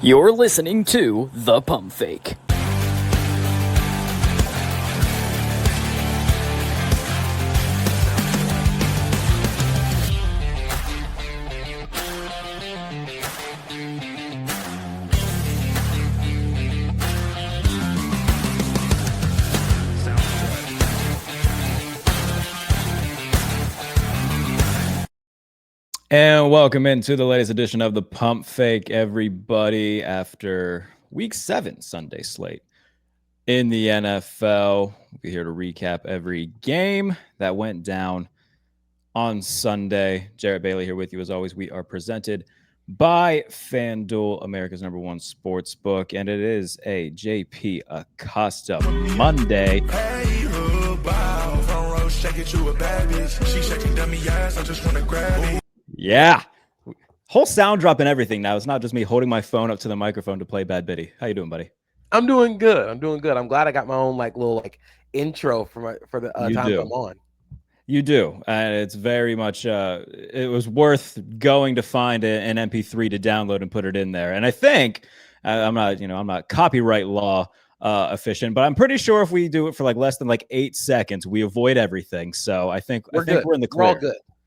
You're listening to The Pump Fake. And welcome into the latest edition of the Pump Fake, everybody. After Week 7 Sunday slate in the NFL, we'll be here to recap every game that went down on Sunday. Jarrett Bailey here with you as always. We are presented by FanDuel, America's #1 sports book, and it is a JP Acosta Monday. Hey, look, wow, front row, shake it, you a bad bitch. She shaking dummy ass, I just wanna grab it. Yeah. Whole sound drop and everything now. It's not just me holding my phone up to the microphone to play Bad Biddy. How you doing, buddy? I'm doing good. I'm glad I got my own little intro for the time I'm on. You do, and it's very much. It was worth going to find an MP3 to download and put it in there. And I think I'm not copyright law efficient, but I'm pretty sure if we do it for less than 8 seconds, we avoid everyking. So I think we're in the clear.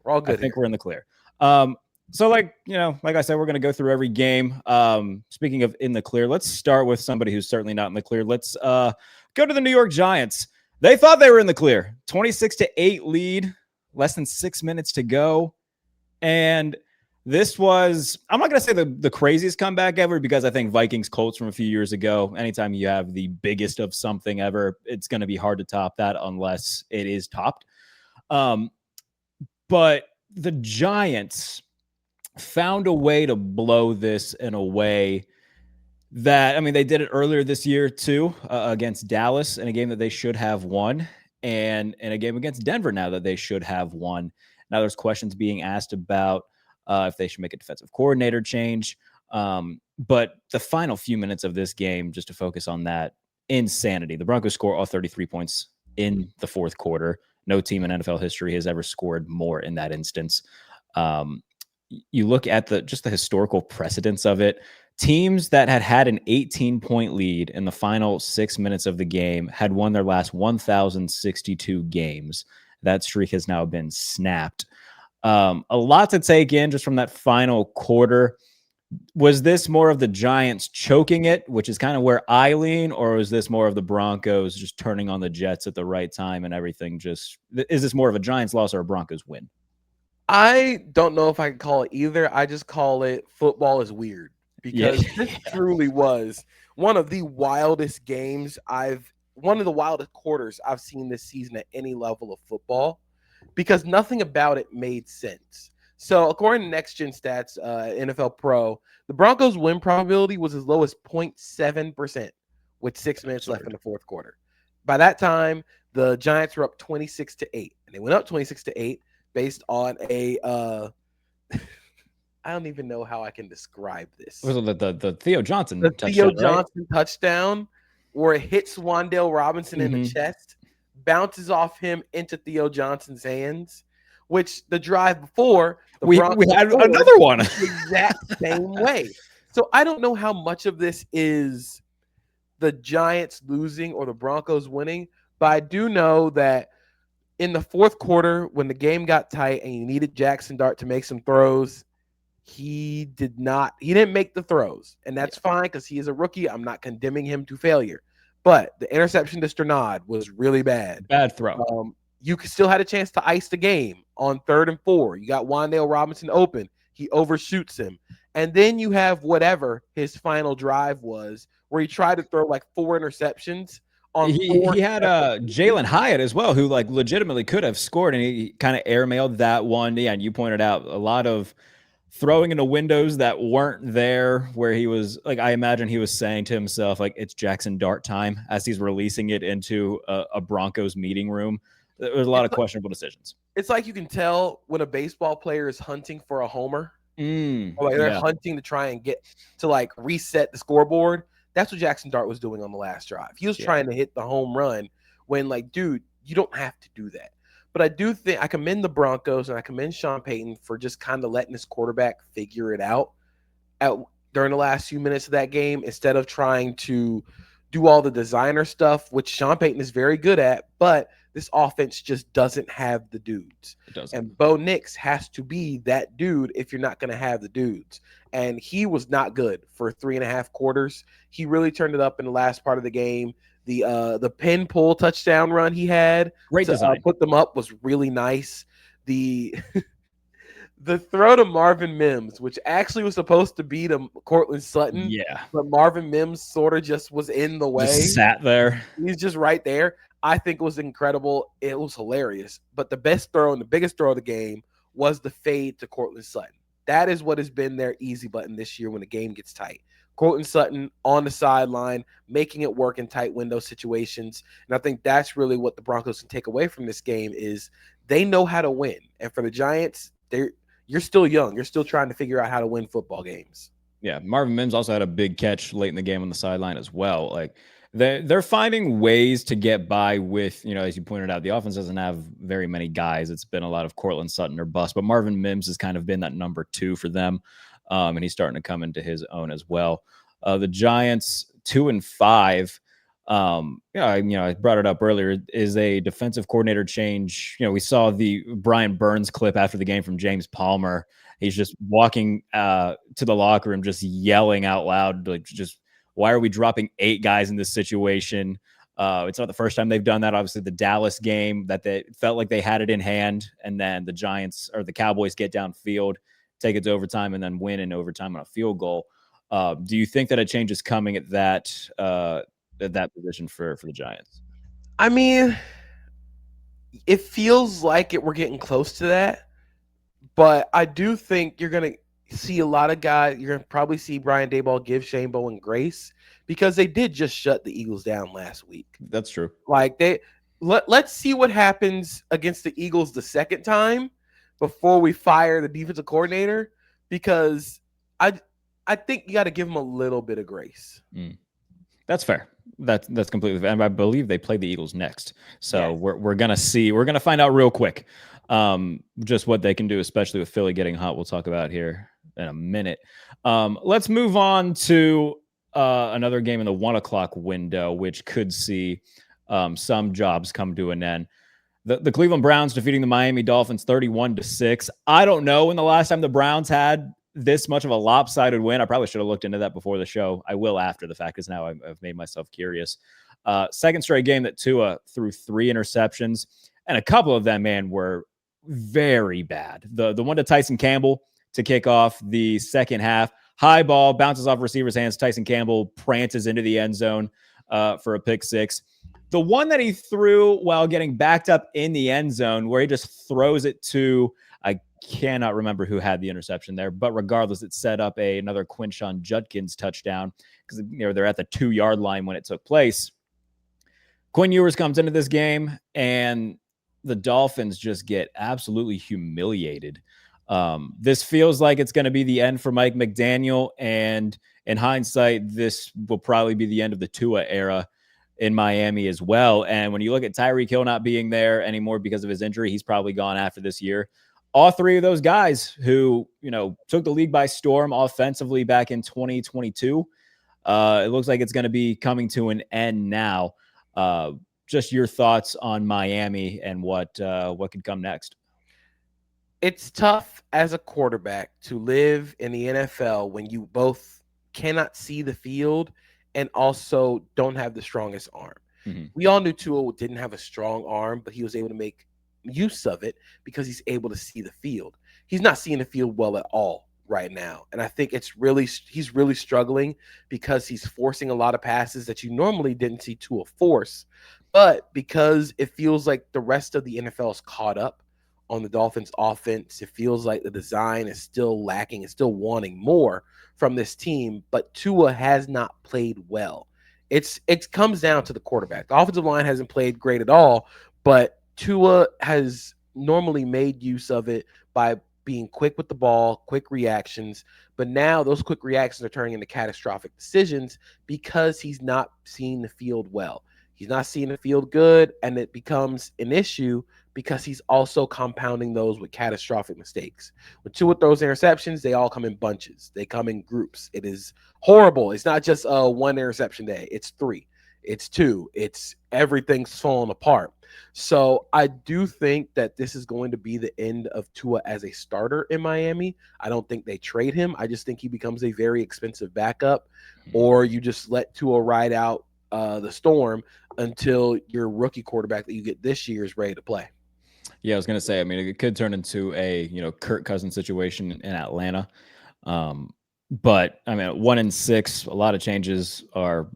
We're all good. I think we're in the clear. So like I said, we're going to go through every game. Speaking of in the clear, let's start with somebody who's certainly not in the clear. Let's go to the New York Giants. They thought they were in the clear. 26-8 lead, less than 6 minutes to go. And this was, I'm not going to say the craziest comeback ever, because I think Vikings Colts from a few years ago, anytime you have the biggest of something ever, it's going to be hard to top that unless it is topped. But the Giants found a way to blow this in a way that, they did it earlier this year too, against Dallas in a game that they should have won, and in a game against Denver now that they should have won. Now there's questions being asked about if they should make a defensive coordinator change. But the final few minutes of this game, just to focus on that, insanity. The Broncos score all 33 points in the fourth quarter. No team in NFL history has ever scored more in that instance. You look at the historical precedence of it. Teams that had an 18-point lead in the final 6 minutes of the game had won their last 1,062 games. That streak has now been snapped. A lot to take in just from that final quarter. Was this more of the Giants choking it, which is kind of where I lean, or was this more of the Broncos just turning on the Jets at the right time and everything is this more of a Giants loss or a Broncos win? I don't know if I can call it either. I just call it football is weird, because this truly was one of the wildest games one of the wildest quarters I've seen this season at any level of football, because nothing about it made sense. So according to Next Gen Stats, NFL Pro, the Broncos win probability was as low as 0.7% with 6 minutes left in the fourth quarter. By that time, the Giants were up 26-8, and they went up 26-8 based on a I don't even know how I can describe this. Was it the Theo Johnson touchdown, where it hits Wan'Dale Robinson in the chest, bounces off him into Theo Johnson's hands, which the drive before we had another one the exact same way. So I don't know how much of this is the Giants losing or the Broncos winning, but I do know that in the fourth quarter, when the game got tight and you needed Jackson Dart to make some throws, he didn't make the throws, and that's fine because he is a rookie. I'm not condemning him to failure, but the interception to Sternad was really bad. Bad throw. You still had a chance to ice the game on 3rd and 4. You got Wan'Dale Robinson open. He overshoots him. And then you have whatever his final drive was, where he tried to throw 4 interceptions. He had Jalen Hyatt as well, who legitimately could have scored, and he kind of airmailed that one. Yeah, and you pointed out a lot of throwing into windows that weren't there, where he was I imagine he was saying to himself, it's Jackson Dart time, as he's releasing it into a Broncos meeting room. There's a lot of questionable decisions. It's you can tell when a baseball player is hunting for a homer. Or they're hunting to try and get to reset the scoreboard. That's what Jackson Dart was doing on the last drive. He was trying to hit the home run when, dude, you don't have to do that. But I do think I commend the Broncos and I commend Sean Payton for just kind of letting his quarterback figure it out. during the last few minutes of that game instead of trying to do all the designer stuff, which Sean Payton is very good at, but this offense just doesn't have the dudes. It doesn't. And Bo Nix has to be that dude if you're not going to have the dudes. And he was not good for 3.5 quarters. He really turned it up in the last part of the game. The pin pull touchdown run he had Great design. put them up was really nice. The the throw to Marvin Mims, which actually was supposed to be to Cortland Sutton, but Marvin Mims sort of just was in the way. Just sat there. He's just right there. I think it was incredible. It was hilarious. But the best throw and the biggest throw of the game was the fade to Cortland Sutton. That is what has been their easy button this year when the game gets tight. Cortland Sutton on the sideline, making it work in tight window situations. And I think that's really what the Broncos can take away from this game is they know how to win. And for the Giants, you're still young. You're still trying to figure out how to win football games. Yeah, Marvin Mims also had a big catch late in the game on the sideline as well. Like they're finding ways to get by with, as you pointed out, the offense doesn't have very many guys. It's been a lot of Cortland Sutton or bust, but Marvin Mims has kind of been that number 2 for them. And he's starting to come into his own as well. The Giants 2-5. I brought it up earlier, is a defensive coordinator change. We saw the Brian Burns clip after the game from James Palmer. He's just walking to the locker room, just yelling out loud, like, just why are we dropping 8 guys in this situation? It's not the first time they've done that. Obviously, the Dallas game that they felt like they had it in hand, and then the Giants or the Cowboys get downfield, take it to overtime, and then win in overtime on a field goal. Do you think that a change is coming at that position for the Giants? I mean, it feels like we're getting close to that, but I do think you're going to see a lot of guys. You're going to probably see Brian Daboll give Shane Bowen grace because they did just shut the Eagles down last week. That's true. Like let's see what happens against the Eagles the second time before we fire the defensive coordinator, because I think you got to give them a little bit of grace. That's fair. That's completely fair. And I believe they play the Eagles next. So we're going to see. We're going to find out real quick just what they can do, especially with Philly getting hot. We'll talk about here in a minute. Let's move on to another game in the 1:00 window, which could see some jobs come to an end. The Cleveland Browns defeating the Miami Dolphins 31-6. I don't know when the last time the Browns had this much of a lopsided win. I probably should have looked into that before the show. I will after the fact, because now I've made myself curious. Second straight game that Tua threw 3 interceptions, and a couple of them, man, were very bad. The one to Tyson Campbell to kick off the second half, high ball, bounces off receiver's hands. Tyson Campbell prances into the end zone for a pick 6. The one that he threw while getting backed up in the end zone, where he just throws it to, I cannot remember who had the interception there, but regardless, it set up another Quinshon Judkins touchdown because they're at the 2-yard line when it took place. Quinn Ewers comes into this game, and the Dolphins just get absolutely humiliated. This feels like it's going to be the end for Mike McDaniel, and in hindsight, this will probably be the end of the Tua era in Miami as well. And when you look at Tyreek Hill not being there anymore because of his injury, he's probably gone after this year. All 3 of those guys who, took the league by storm offensively back in 2022, it looks like it's going to be coming to an end now. Just your thoughts on Miami and what could come next. It's tough as a quarterback to live in the NFL when you both cannot see the field and also don't have the strongest arm. Mm-hmm. We all knew Tua didn't have a strong arm, but he was able to make use of it because he's able to see the field. He's not seeing the field well at all right now. And I think he's really struggling because he's forcing a lot of passes that you normally didn't see Tua force. But because it feels like the rest of the NFL is caught up on the Dolphins offense, it feels like the design is still lacking and still wanting more from this team, but Tua has not played well. It comes down to the quarterback. The offensive line hasn't played great at all, but Tua has normally made use of it by being quick with the ball, quick reactions. But now those quick reactions are turning into catastrophic decisions because he's not seeing the field well. He's not seeing the field good, and it becomes an issue because he's also compounding those with catastrophic mistakes. When Tua throws interceptions, they all come in bunches. They come in groups. It is horrible. It's not just a one interception day. It's three. It's two. It's everything's falling apart. So I do think that this is going to be the end of Tua as a starter in Miami. I don't think they trade him. I just think he becomes a very expensive backup, or you just let Tua ride out the storm until your rookie quarterback that you get this year is ready to play. Yeah, I was going to say, I mean, it could turn into a, Kirk Cousins situation in Atlanta. But I mean, 1-6, a lot of changes are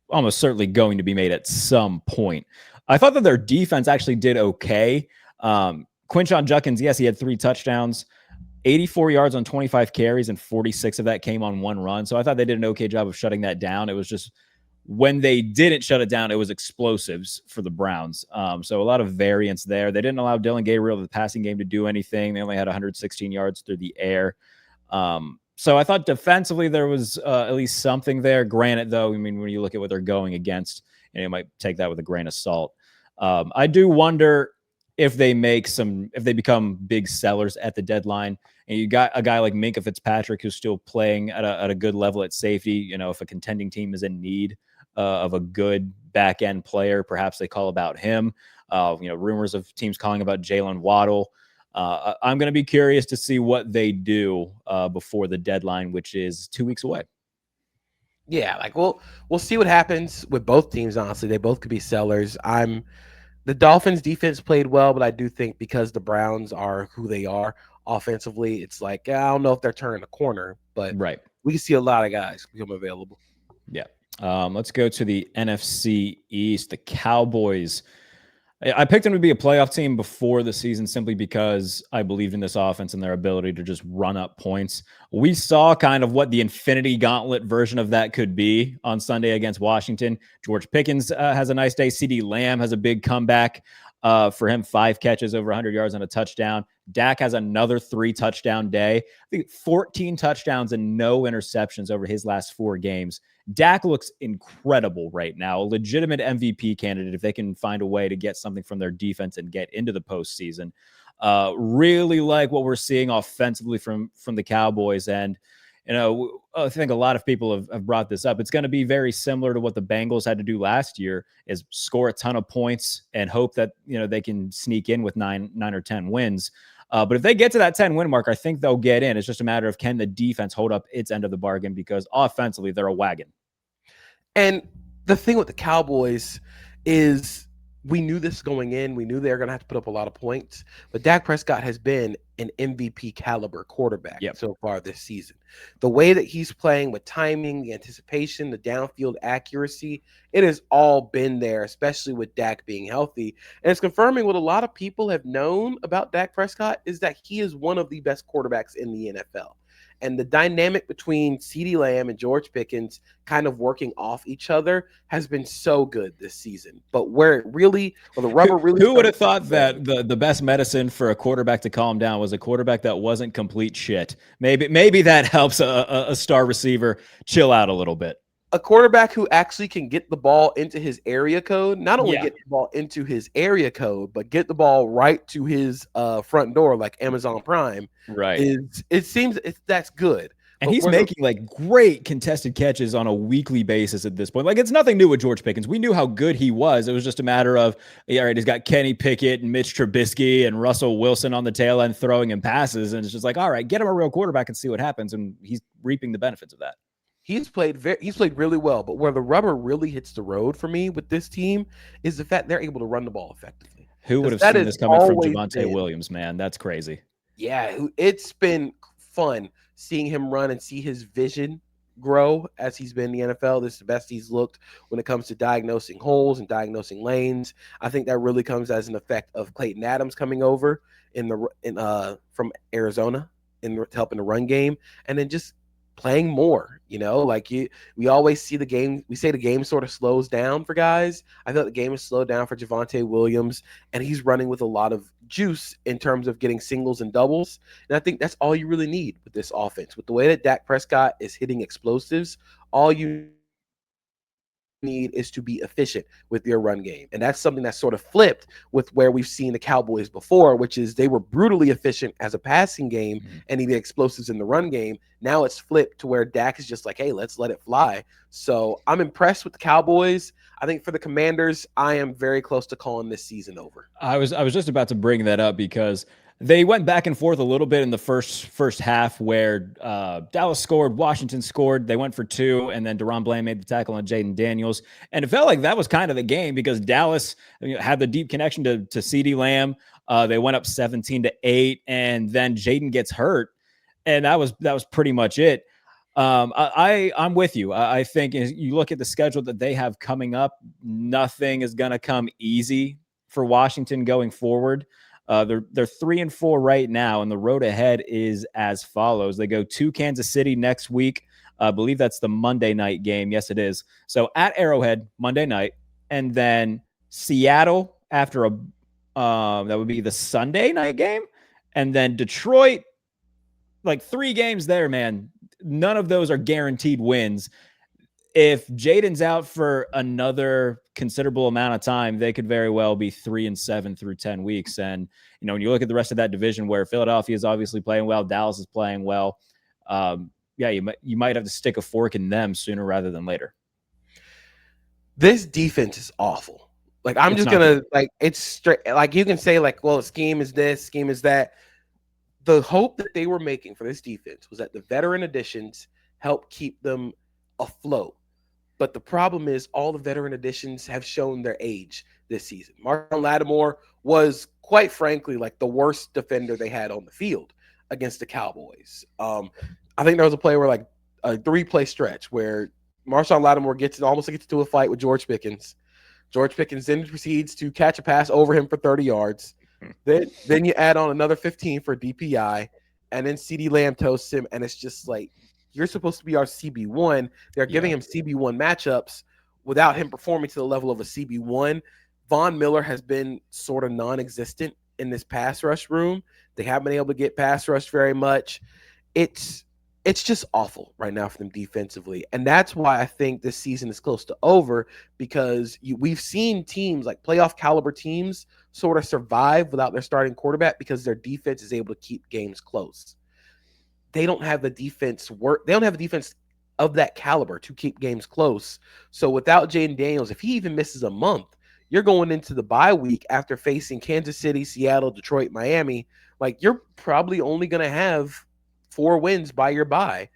almost certainly going to be made at some point. I thought that their defense actually did okay. Quinshon Judkins, yes, he had 3 touchdowns, 84 yards on 25 carries, and 46 of that came on one run. So I thought they did an okay job of shutting that down. It was just when they didn't shut it down, it was explosives for the Browns. So a lot of variance there. They didn't allow Dylan Gabriel, the passing game, to do anything. They only had 116 yards through the air. So I thought defensively there was at least something there. Granted, though, I mean, when you look at what they're going against, you might take that with a grain of salt. I do wonder if they become big sellers at the deadline. And you got a guy like Minkah Fitzpatrick who's still playing at a good level at safety. If a contending team is in need of a good back end player, perhaps they call about him. Rumors of teams calling about Jalen Waddle. I'm going to be curious to see what they do before the deadline, which is 2 weeks away. Yeah, we'll see what happens with both teams. Honestly, they both could be sellers. The Dolphins defense played well, but I do think because the Browns are who they are offensively, it's I don't know if they're turning a corner, but right, we can see a lot of guys become available. Yeah. Let's go to the NFC East. The Cowboys. I picked them to be a playoff team before the season simply because I believed in this offense and their ability to just run up points. We saw kind of what the Infinity Gauntlet version of that could be on Sunday against Washington. George Pickens has a nice day. CeeDee Lamb has a big comeback for him, 5 catches, over 100 yards and a touchdown. Dak has another 3-touchdown day. I think 14 touchdowns and no interceptions over his last 4 games. Dak looks incredible right now, a legitimate MVP candidate if they can find a way to get something from their defense and get into the postseason. Really like what we're seeing offensively from the Cowboys. And, I think a lot of people have brought this up. It's going to be very similar to what the Bengals had to do last year, is score a ton of points and hope that, they can sneak in with 9 or 10 wins. But if they get to that 10-win mark, I think they'll get in. It's just a matter of can the defense hold up its end of the bargain, because offensively they're a wagon. And the thing with the Cowboys is we knew this going in. We knew they were going to have to put up a lot of points. But Dak Prescott has been an MVP caliber quarterback so far this season. The way that he's playing with timing, the anticipation, the downfield accuracy, it has all been there, especially with Dak being healthy. And it's confirming what a lot of people have known about Dak Prescott, is that he is one of the best quarterbacks in the NFL. And the dynamic between CeeDee Lamb and George Pickens kind of working off each other has been so good this season. But the rubber really... Who would have thought that the best medicine for a quarterback to calm down was a quarterback that wasn't complete shit? Maybe that helps a star receiver chill out a little bit. A quarterback who actually can get the ball into his area code, not only get the ball into his area code, but get the ball right to his front door, like Amazon Prime. Right. That's good. And he's making great contested catches on a weekly basis at this point. It's nothing new with George Pickens. We knew how good he was. It was just a matter of, all right, he's got Kenny Pickett and Mitch Trubisky and Russell Wilson on the tail end throwing him passes. And it's just all right, get him a real quarterback and see what happens. And he's reaping the benefits of that. He's played really well, but where the rubber really hits the road for me with this team is the fact they're able to run the ball effectively. Who would have seen this coming from Javonte Williams, man? That's crazy. Yeah, it's been fun seeing him run and see his vision grow as he's been in the NFL. This is the best he's looked when it comes to diagnosing holes and diagnosing lanes. I think that really comes as an effect of Clayton Adams coming over from Arizona to help in the run game, and then just playing more, we always see the game. We say the game sort of slows down for guys. I thought the game has slowed down for Javonte Williams, and he's running with a lot of juice in terms of getting singles and doubles. And I think that's all you really need with this offense. With the way that Dak Prescott is hitting explosives, all you need is to be efficient with your run game. And that's something that's sort of flipped with where we've seen the Cowboys before, which is they were brutally efficient as a passing game and needed explosives in the run game. Now it's flipped to where Dak is just like, hey, let's let it fly. So I'm impressed with the Cowboys. I think for the Commanders, I am very close to calling this season over. I was just about to bring that up because they went back and forth a little bit in the first half where Dallas scored, Washington scored. They went for 2, and then Deron Bland made the tackle on Jaden Daniels. And it felt like that was kind of the game because Dallas had the deep connection to CeeDee Lamb. They went up 17-8, and then Jaden gets hurt, and that was pretty much it. I'm with you. I think as you look at the schedule that they have coming up, nothing is going to come easy for Washington going forward. They're 3-4 right now, and the road ahead is as follows. They go to Kansas City next week. I believe that's the Monday night game. Yes, it is. So at Arrowhead, Monday night, and then Seattle after that would be the Sunday night game, and then Detroit. Like 3 games there, man. None of those are guaranteed wins. If Jaden's out for another considerable amount of time, they could very well be 3-7 through 10 weeks. And, when you look at the rest of that division where Philadelphia is obviously playing well, Dallas is playing well. You might have to stick a fork in them sooner rather than later. This defense is awful. Like, I'm just going to, like, it's straight. Like, you can say, like, well, scheme is this, scheme is that. The hope that they were making for this defense was that the veteran additions help keep them afloat. But the problem is all the veteran additions have shown their age this season. Marshon Lattimore was, quite frankly, like the worst defender they had on the field against the Cowboys. I think there was a play where, like, a 3-play stretch where Marshon Lattimore almost gets into a fight with George Pickens. George Pickens then proceeds to catch a pass over him for 30 yards. Then you add on another 15 for DPI, and then CeeDee Lamb toasts him, and it's just like, you're supposed to be our CB1. They're giving him CB1 matchups without him performing to the level of a CB1. Von Miller has been sort of non-existent in this pass rush room. They haven't been able to get pass rush very much. It's just awful right now for them defensively, and that's why I think this season is close to over, because we've seen teams like playoff caliber teams sort of survive without their starting quarterback because their defense is able to keep games close. They don't have the defense They don't have a defense of that caliber to keep games close. So without Jaden Daniels, if he even misses a month, you're going into the bye week after facing Kansas City, Seattle, Detroit, Miami. Like, you're probably only going to have 4 wins by your bye,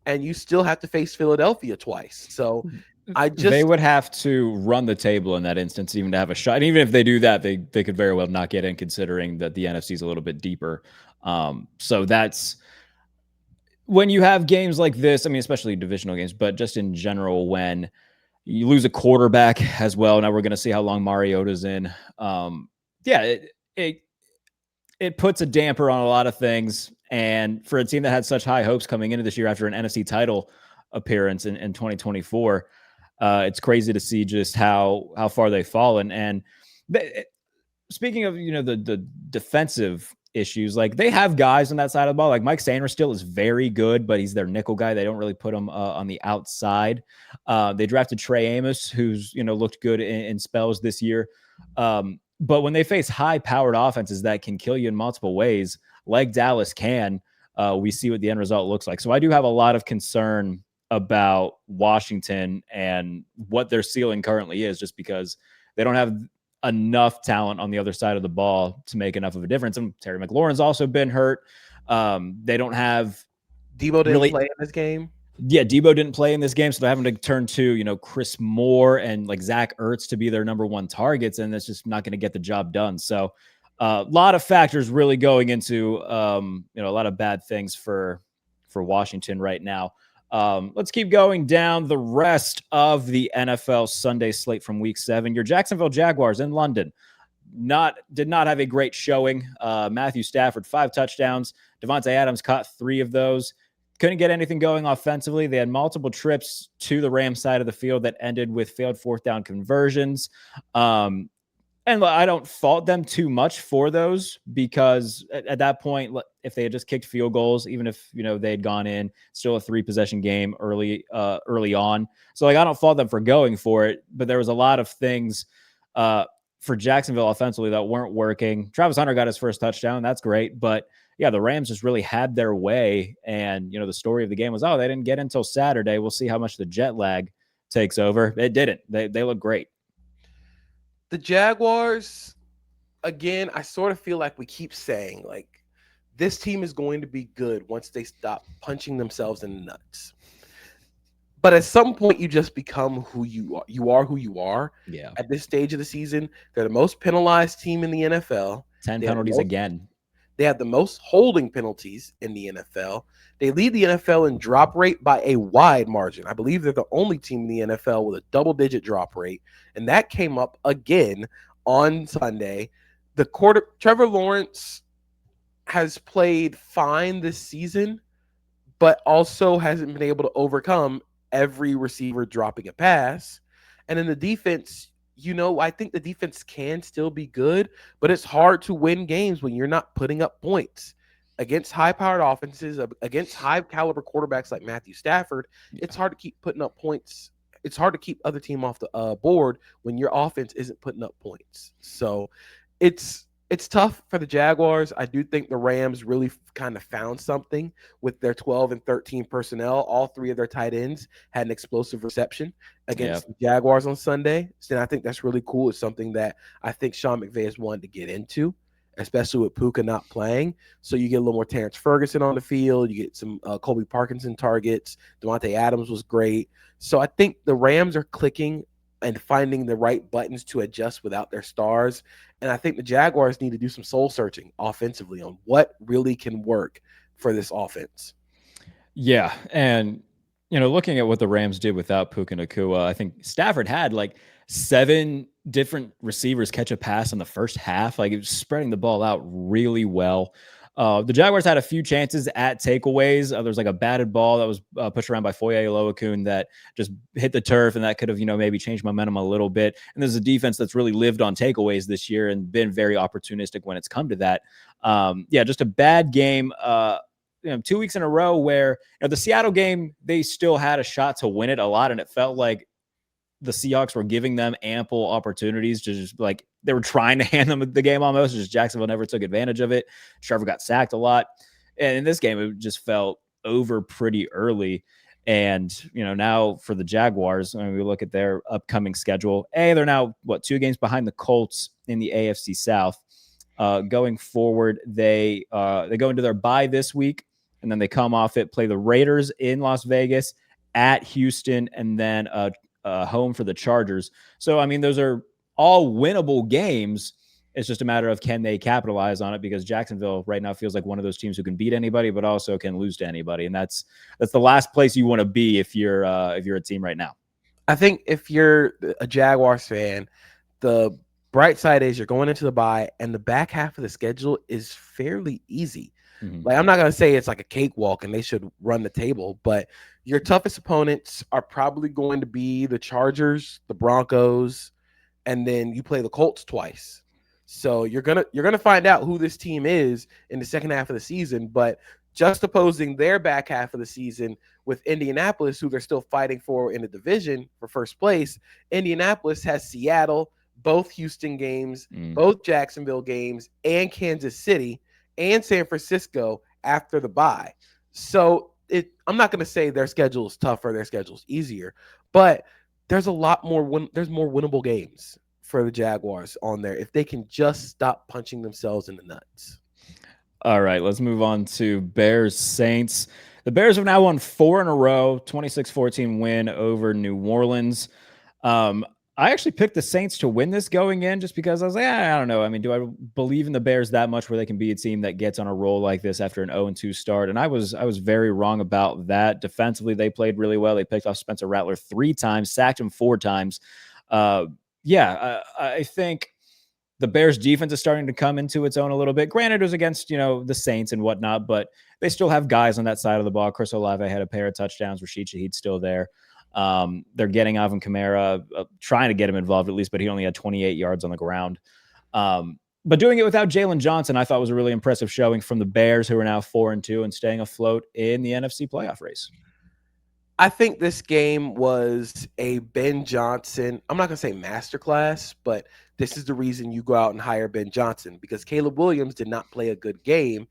and you still have to face Philadelphia twice. So they would have to run the table in that instance even to have a shot. And even if they do that, they could very well not get in, considering that the NFC is a little bit deeper. So that's when you have games like this, I mean, especially divisional games, but just in general, when you lose a quarterback as well. Now we're going to see how long Mariota's in. It puts a damper on a lot of things. And for a team that had such high hopes coming into this year after an NFC title appearance in 2024, it's crazy to see just how far they've fallen. And speaking of, the defensive issues, like, they have guys on that side of the ball. Like, Mike Sanders still is very good, but he's their nickel guy. They don't really put him on the outside. They drafted Trey Amos, who's, looked good in spells this year. But when they face high-powered offenses that can kill you in multiple ways, like Dallas can, we see what the end result looks like. So I do have a lot of concern about Washington and what their ceiling currently is, just because they don't have enough talent on the other side of the ball to make enough of a difference. And Terry McLaurin's also been hurt. They don't have Debo didn't play in this game. Yeah, Debo didn't play in this game, so they're having to turn to, Chris Moore and like Zach Ertz to be their number 1 targets, and that's just not going to get the job done. So a lot of factors really going into, a lot of bad things for Washington right now. Let's keep going down the rest of the NFL Sunday slate from week 7. Your Jacksonville Jaguars in London did not have a great showing. Matthew Stafford, 5 touchdowns. Devontae Adams caught 3 of those. Couldn't get anything going offensively. They had multiple trips to the Rams side of the field that ended with failed 4th down conversions. And And I don't fault them too much for those because at that point, if they had just kicked field goals, even if they had gone in, still a 3-possession game early on. So like I don't fault them for going for it, but there was a lot of things for Jacksonville offensively that weren't working. Travis Hunter got his first touchdown, that's great, but yeah, the Rams just really had their way, and the story of the game was they didn't get until Saturday. We'll see how much the jet lag takes over. It didn't. They look great. The Jaguars, again, I sort of feel like we keep saying, like, this team is going to be good once they stop punching themselves in the nuts. But at some point, you just become who you are. You are who you are. Yeah. At this stage of the season, they're the most penalized team in the NFL. 10 penalties again. They have the most holding penalties in the NFL. They lead the NFL in drop rate by a wide margin. I believe they're the only team in the NFL with a double-digit drop rate, and that came up again on Sunday. Trevor Lawrence has played fine this season, but also hasn't been able to overcome every receiver dropping a pass. And in the defense, I think the defense can still be good, but it's hard to win games when you're not putting up points against high-powered offenses, against high-caliber quarterbacks like Matthew Stafford. Yeah. It's hard to keep putting up points. It's hard to keep other team off the board when your offense isn't putting up points. So it's tough for the Jaguars. I do think the Rams really kind of found something with their 12 and 13 personnel. All 3 of their tight ends had an explosive reception against the Jaguars on Sunday. So I think that's really cool. It's something that I think Sean McVay has wanted to get into, especially with Puka not playing. So you get a little more Terrence Ferguson on the field. You get some Colby Parkinson targets. Devontae Adams was great. So I think the Rams are clicking and finding the right buttons to adjust without their stars. And I think the Jaguars need to do some soul searching offensively on what really can work for this offense. Yeah. And, looking at what the Rams did without Puka Nacua, I think Stafford had like 7 different receivers catch a pass in the first half. Like it was spreading the ball out really well. The Jaguars had a few chances at takeaways. There was like a batted ball that was pushed around by Foye Oluokun that just hit the turf, and that could have, maybe changed momentum a little bit. And there's a defense that's really lived on takeaways this year and been very opportunistic when it's come to that. Just a bad game. 2 weeks in a row where the Seattle game, they still had a shot to win it a lot, and it felt like the Seahawks were giving them ample opportunities to just like they were trying to hand them the game almost. Just Jacksonville never took advantage of it. Trevor got sacked a lot. And in this game, it just felt over pretty early. And, now for the Jaguars, when we look at their upcoming schedule, they're now 2 games behind the Colts in the AFC South. Going forward, they go into their bye this week, and then they come off it, play the Raiders in Las Vegas, at Houston, and then home for the Chargers. So, those are all winnable games. It's just a matter of can they capitalize on it, because Jacksonville right now feels like one of those teams who can beat anybody, but also can lose to anybody. And that's the last place you want to be if you're a team right now. I think if you're a Jaguars fan, the bright side is you're going into the bye, and the back half of the schedule is fairly easy. Mm-hmm. Like, I'm not going to say it's like a cakewalk and they should run the table, but your toughest opponents are probably going to be the Chargers, the Broncos, and then you play the Colts twice. So you're gonna find out who this team is in the second half of the season. But just opposing their back half of the season with Indianapolis, who they're still fighting for in the division for first place, Indianapolis has Seattle, both Houston games, both Jacksonville games, and Kansas City and San Francisco after the bye. So I'm not going to say their schedule is tougher, their schedule is easier, but there's a lot more. There's more winnable games for the Jaguars on there if they can just stop punching themselves in the nuts. All right, let's move on to Bears Saints. The Bears have now won 4 in a row, 26-14 win over New Orleans. I actually picked the Saints to win this going in just because I was like, I don't know. Do I believe in the Bears that much where they can be a team that gets on a roll like this after an 0-2 start? And I was very wrong about that. Defensively, they played really well. They picked off Spencer Rattler 3 times, sacked him 4 times. I think the Bears defense is starting to come into its own a little bit. Granted, it was against, the Saints and whatnot, but they still have guys on that side of the ball. Chris Olave had a pair of touchdowns. Rashid Shaheed's still there. They're getting Alvin Kamara, trying to get him involved at least, but he only had 28 yards on the ground. But doing it without Jalen Johnson, I thought was a really impressive showing from the Bears, who are now 4-2 and staying afloat in the NFC playoff race. I think this game was a Ben Johnson, I'm not going to say masterclass, but this is the reason you go out and hire Ben Johnson, because Caleb Williams did not play a good game,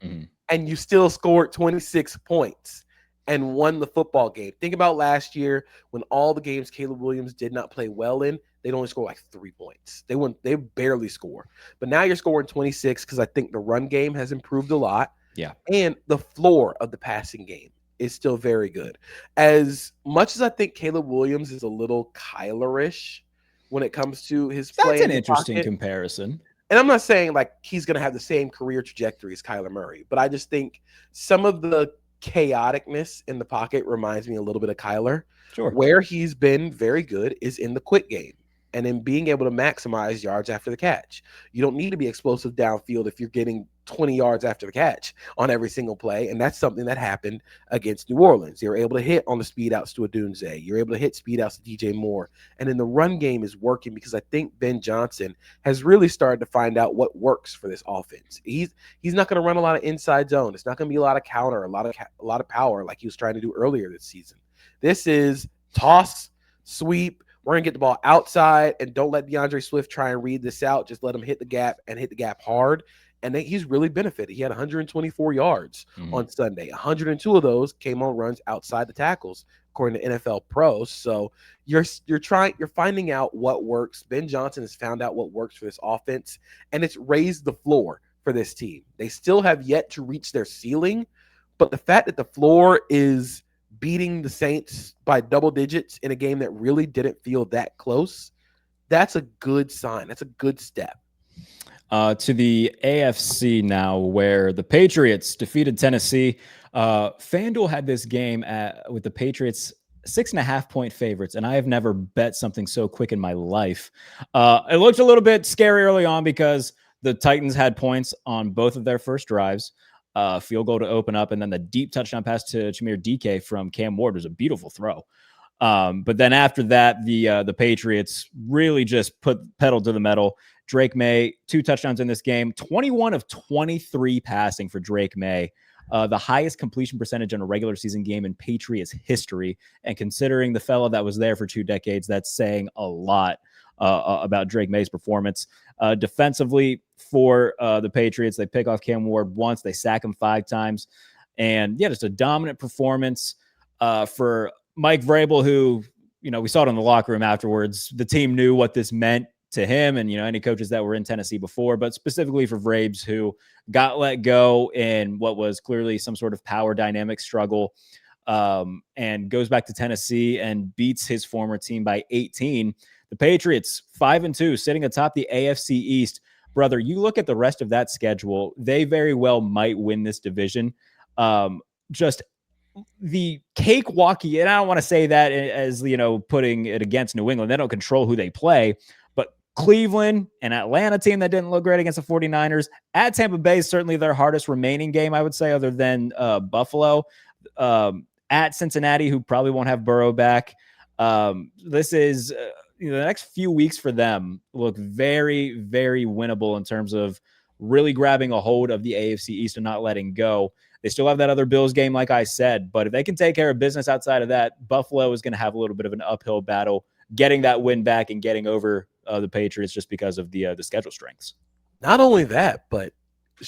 and you still scored 26 points and won the football game. Think about last year when all the games Caleb Williams did not play well in, they'd only score like 3 points. They barely score. But now you're scoring 26 because I think the run game has improved a lot. Yeah. And the floor of the passing game is still very good. As much as I think Caleb Williams is a little Kyler-ish when it comes to his play. That's an interesting comparison. And I'm not saying like he's going to have the same career trajectory as Kyler Murray, but I just think some of the chaoticness in the pocket reminds me a little bit of Kyler. Sure. Where he's been very good is in the quick game and in being able to maximize yards after the catch. You don't need to be explosive downfield if you're getting 20 yards after the catch on every single play, and that's something that happened against New Orleans. They were able to hit on the speed outs to Odunze. You're able to hit speed outs to DJ Moore, and then the run game is working because I think Ben Johnson has really started to find out what works for this offense. He's not going to run a lot of inside zone. It's not going to be a lot of counter, a lot of power like he was trying to do earlier this season. This is toss, sweep. We're going to get the ball outside, and don't let DeAndre Swift try and read this out. Just let him hit the gap and hit the gap hard. And he's really benefited. He had 124 yards on Sunday. 102 of those came on runs outside the tackles, according to NFL Pros. So you're finding out what works. Ben Johnson has found out what works for this offense, and it's raised the floor for this team. They still have yet to reach their ceiling, but the fact that the floor is beating the Saints by double digits in a game that really didn't feel that close, that's a good sign. That's a good step. To the AFC now, where the Patriots defeated Tennessee. FanDuel had this game with the Patriots 6.5-point favorites, and I have never bet something so quick in my life. It looked a little bit scary early on because the Titans had points on both of their first drives. Field goal to open up, and then the deep touchdown pass to Chimere DK from Cam Ward was a beautiful throw. But then after that, the Patriots really just put pedal to the metal. Drake May, 2 touchdowns in this game, 21 of 23 passing for Drake May, the highest completion percentage in a regular season game in Patriots history. And considering the fellow that was there for 2 decades, that's saying a lot about Drake May's performance. Defensively for the Patriots, they pick off Cam Ward once, they sack him 5 times. And yeah, just a dominant performance for Mike Vrabel, who, we saw it in the locker room afterwards. The team knew what this meant to him and, any coaches that were in Tennessee before, but specifically for Vrabes, who got let go in what was clearly some sort of power dynamic struggle, and goes back to Tennessee and beats his former team by 18. The Patriots 5-2, sitting atop the AFC East. Brother, you look at the rest of that schedule, they very well might win this division. Just the cakewalky, and I don't want to say that as, putting it against New England. They don't control who they play, but Cleveland, an Atlanta team that didn't look great against the 49ers. At Tampa Bay is certainly their hardest remaining game, I would say, other than Buffalo. At Cincinnati, who probably won't have Burrow back. This is the next few weeks for them look very, very winnable in terms of really grabbing a hold of the AFC East and not letting go. They still have that other Bills game, like I said, but if they can take care of business outside of that, Buffalo is going to have a little bit of an uphill battle getting that win back and getting over the Patriots just because of the schedule strengths. Not only that, but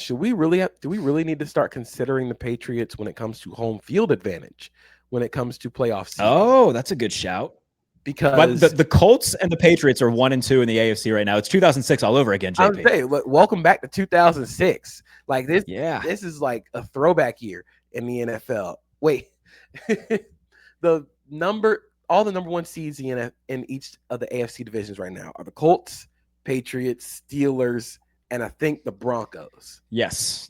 do we really need to start considering the Patriots when it comes to home field advantage, when it comes to playoff season? Oh, that's a good shout. Because the Colts and the Patriots are 1-2 in the AFC right now. It's 2006 all over again, JP. I would say, welcome back to 2006. Like this, This is like a throwback year in the NFL. Wait, all the number 1 seeds in each of the AFC divisions right now are the Colts, Patriots, Steelers, and I think the Broncos. Yes.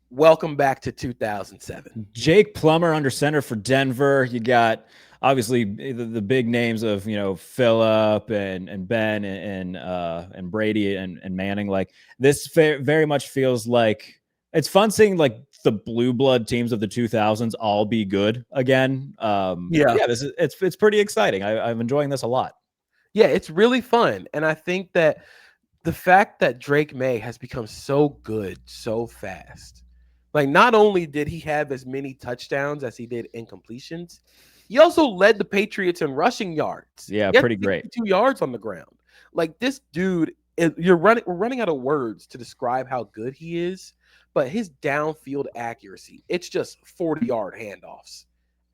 Welcome back to 2007. Jake Plummer under center for Denver. You got obviously the big names of Phillip and Ben and Brady and Manning. Like this very much feels like It's fun seeing like the blue blood teams of the 2000s all be good again. It's pretty exciting. I'm enjoying this a lot. Yeah, it's really fun. And I think that the fact that Drake May has become so good so fast, like not only did he have as many touchdowns as he did incompletions, he also led the Patriots in rushing yards. Yeah, He had pretty great. 2 yards on the ground. Like this dude, we're running out of words to describe how good he is, but his downfield accuracy, it's just 40-yard handoffs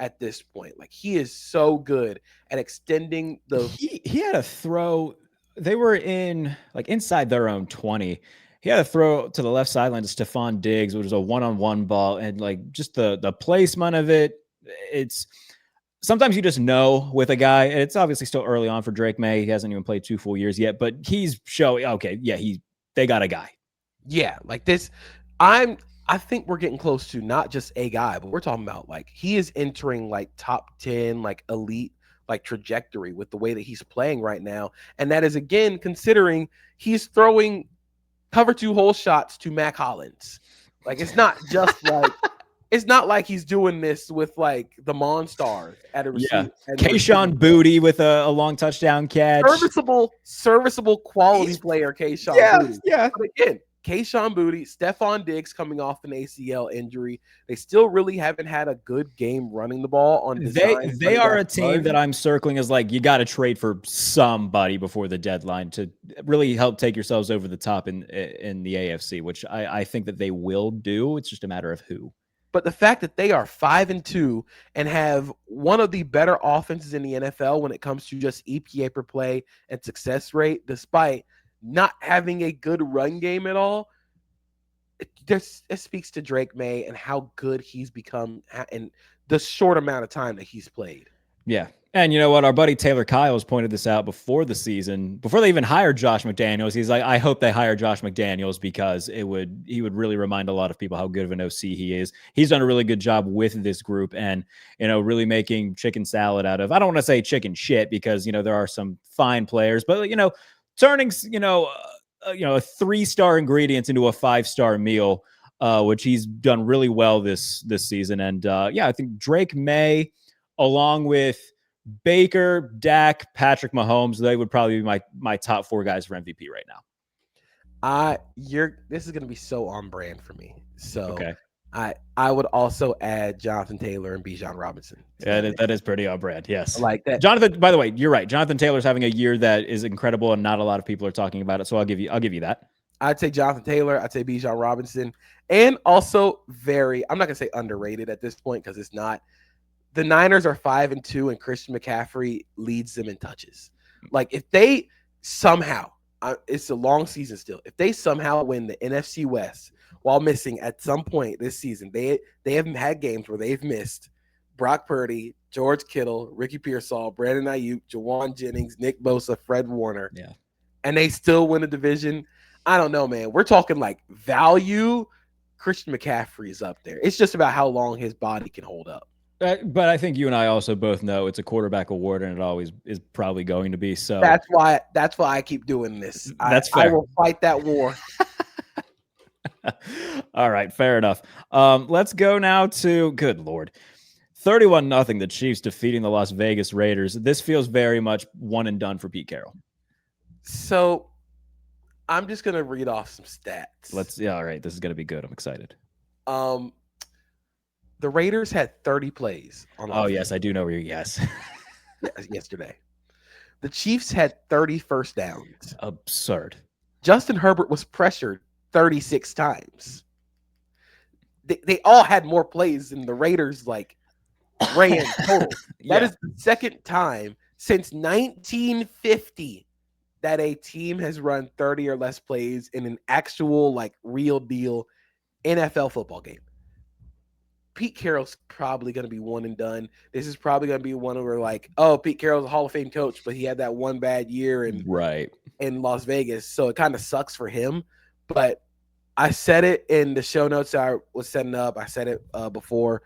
at this point. Like he is so good at extending the he had a throw. They were in like inside their own 20. He had a throw to the left sideline to Stephon Diggs, which was a one-on-one ball, and like just the placement of it. It's sometimes you just know with a guy, and it's obviously still early on for Drake May. He hasn't even played 2 full years yet, but he's showing okay, yeah, they got a guy. Yeah, like this. I think we're getting close to not just a guy, but we're talking about like he is entering like top 10, like elite, like trajectory with the way that he's playing right now. And that is again considering he's throwing cover 2 hole shots to Mac Hollins. Like it's not just like it's not like he's doing this with like the Monstars at a receiver. Yeah. Kayshawn Booty with a long touchdown catch. Serviceable quality player, Kayshawn Booty. Yeah. But again, Kayshawn Booty, Stephon Diggs coming off an ACL injury. They still really haven't had a good game running the ball on design. They are a team that I'm circling as like you got to trade for somebody before the deadline to really help take yourselves over the top in the AFC, which I think that they will do. It's just a matter of who. But the fact that they are 5-2 and have one of the better offenses in the NFL when it comes to just EPA per play and success rate, despite not having a good run game at all, it speaks to Drake May and how good he's become in the short amount of time that he's played. Yeah. And you know what? Our buddy Taylor Kyles pointed this out before the season, before they even hired Josh McDaniels. He's like, I hope they hire Josh McDaniels because he would really remind a lot of people how good of an OC he is. He's done a really good job with this group and, really making chicken salad out of, I don't want to say chicken shit because, there are some fine players, but, turning, a 3-star ingredient into a 5-star meal, which he's done really well this season. And I think Drake May, along with Baker, Dak, Patrick Mahomes, they would probably be my top 4 guys for MVP right now. This is going to be so on brand for me. So okay. I would also add Jonathan Taylor and Bijan Robinson. Yeah, that is pretty on brand. Yes. I like that. Jonathan, by the way, you're right. Jonathan Taylor's having a year that is incredible and not a lot of people are talking about it. So I'll give you that. I'd say Jonathan Taylor. I'd say Bijan Robinson. And also I'm not going to say underrated at this point because it's not. The Niners are 5-2 and Christian McCaffrey leads them in touches. Like if they somehow, it's a long season still. If they somehow win the NFC West while missing at some point this season, they haven't had games where they've missed Brock Purdy, George Kittle, Ricky Pearsall, Brandon Ayuk, Jawan Jennings, Nick Bosa, Fred Warner. Yeah. And they still win a division. I don't know, man. We're talking like value. Christian McCaffrey is up there. It's just about how long his body can hold up. But I think you and I also both know it's a quarterback award, and it always is probably going to be. So that's why I keep doing this. That's fair. I will fight that war. All right, fair enough. Let's go now to good Lord, 31-0. The Chiefs defeating the Las Vegas Raiders. This feels very much one and done for Pete Carroll. So I'm just gonna read off some stats. All right. This is gonna be good. I'm excited. The Raiders had 30 plays on offense. Oh, yes, I do know where you're yesterday. The Chiefs had 30 first downs. Absurd. Justin Herbert was pressured 36 times. They all had more plays than the Raiders ran total. That is the second time since 1950 that a team has run 30 or less plays in an actual real deal NFL football game. Pete Carroll's probably going to be one and done. This is probably going to be one where Pete Carroll's a Hall of Fame coach, but he had that one bad year in Las Vegas. So it kind of sucks for him. But I said it in the show notes I was setting up. I said it before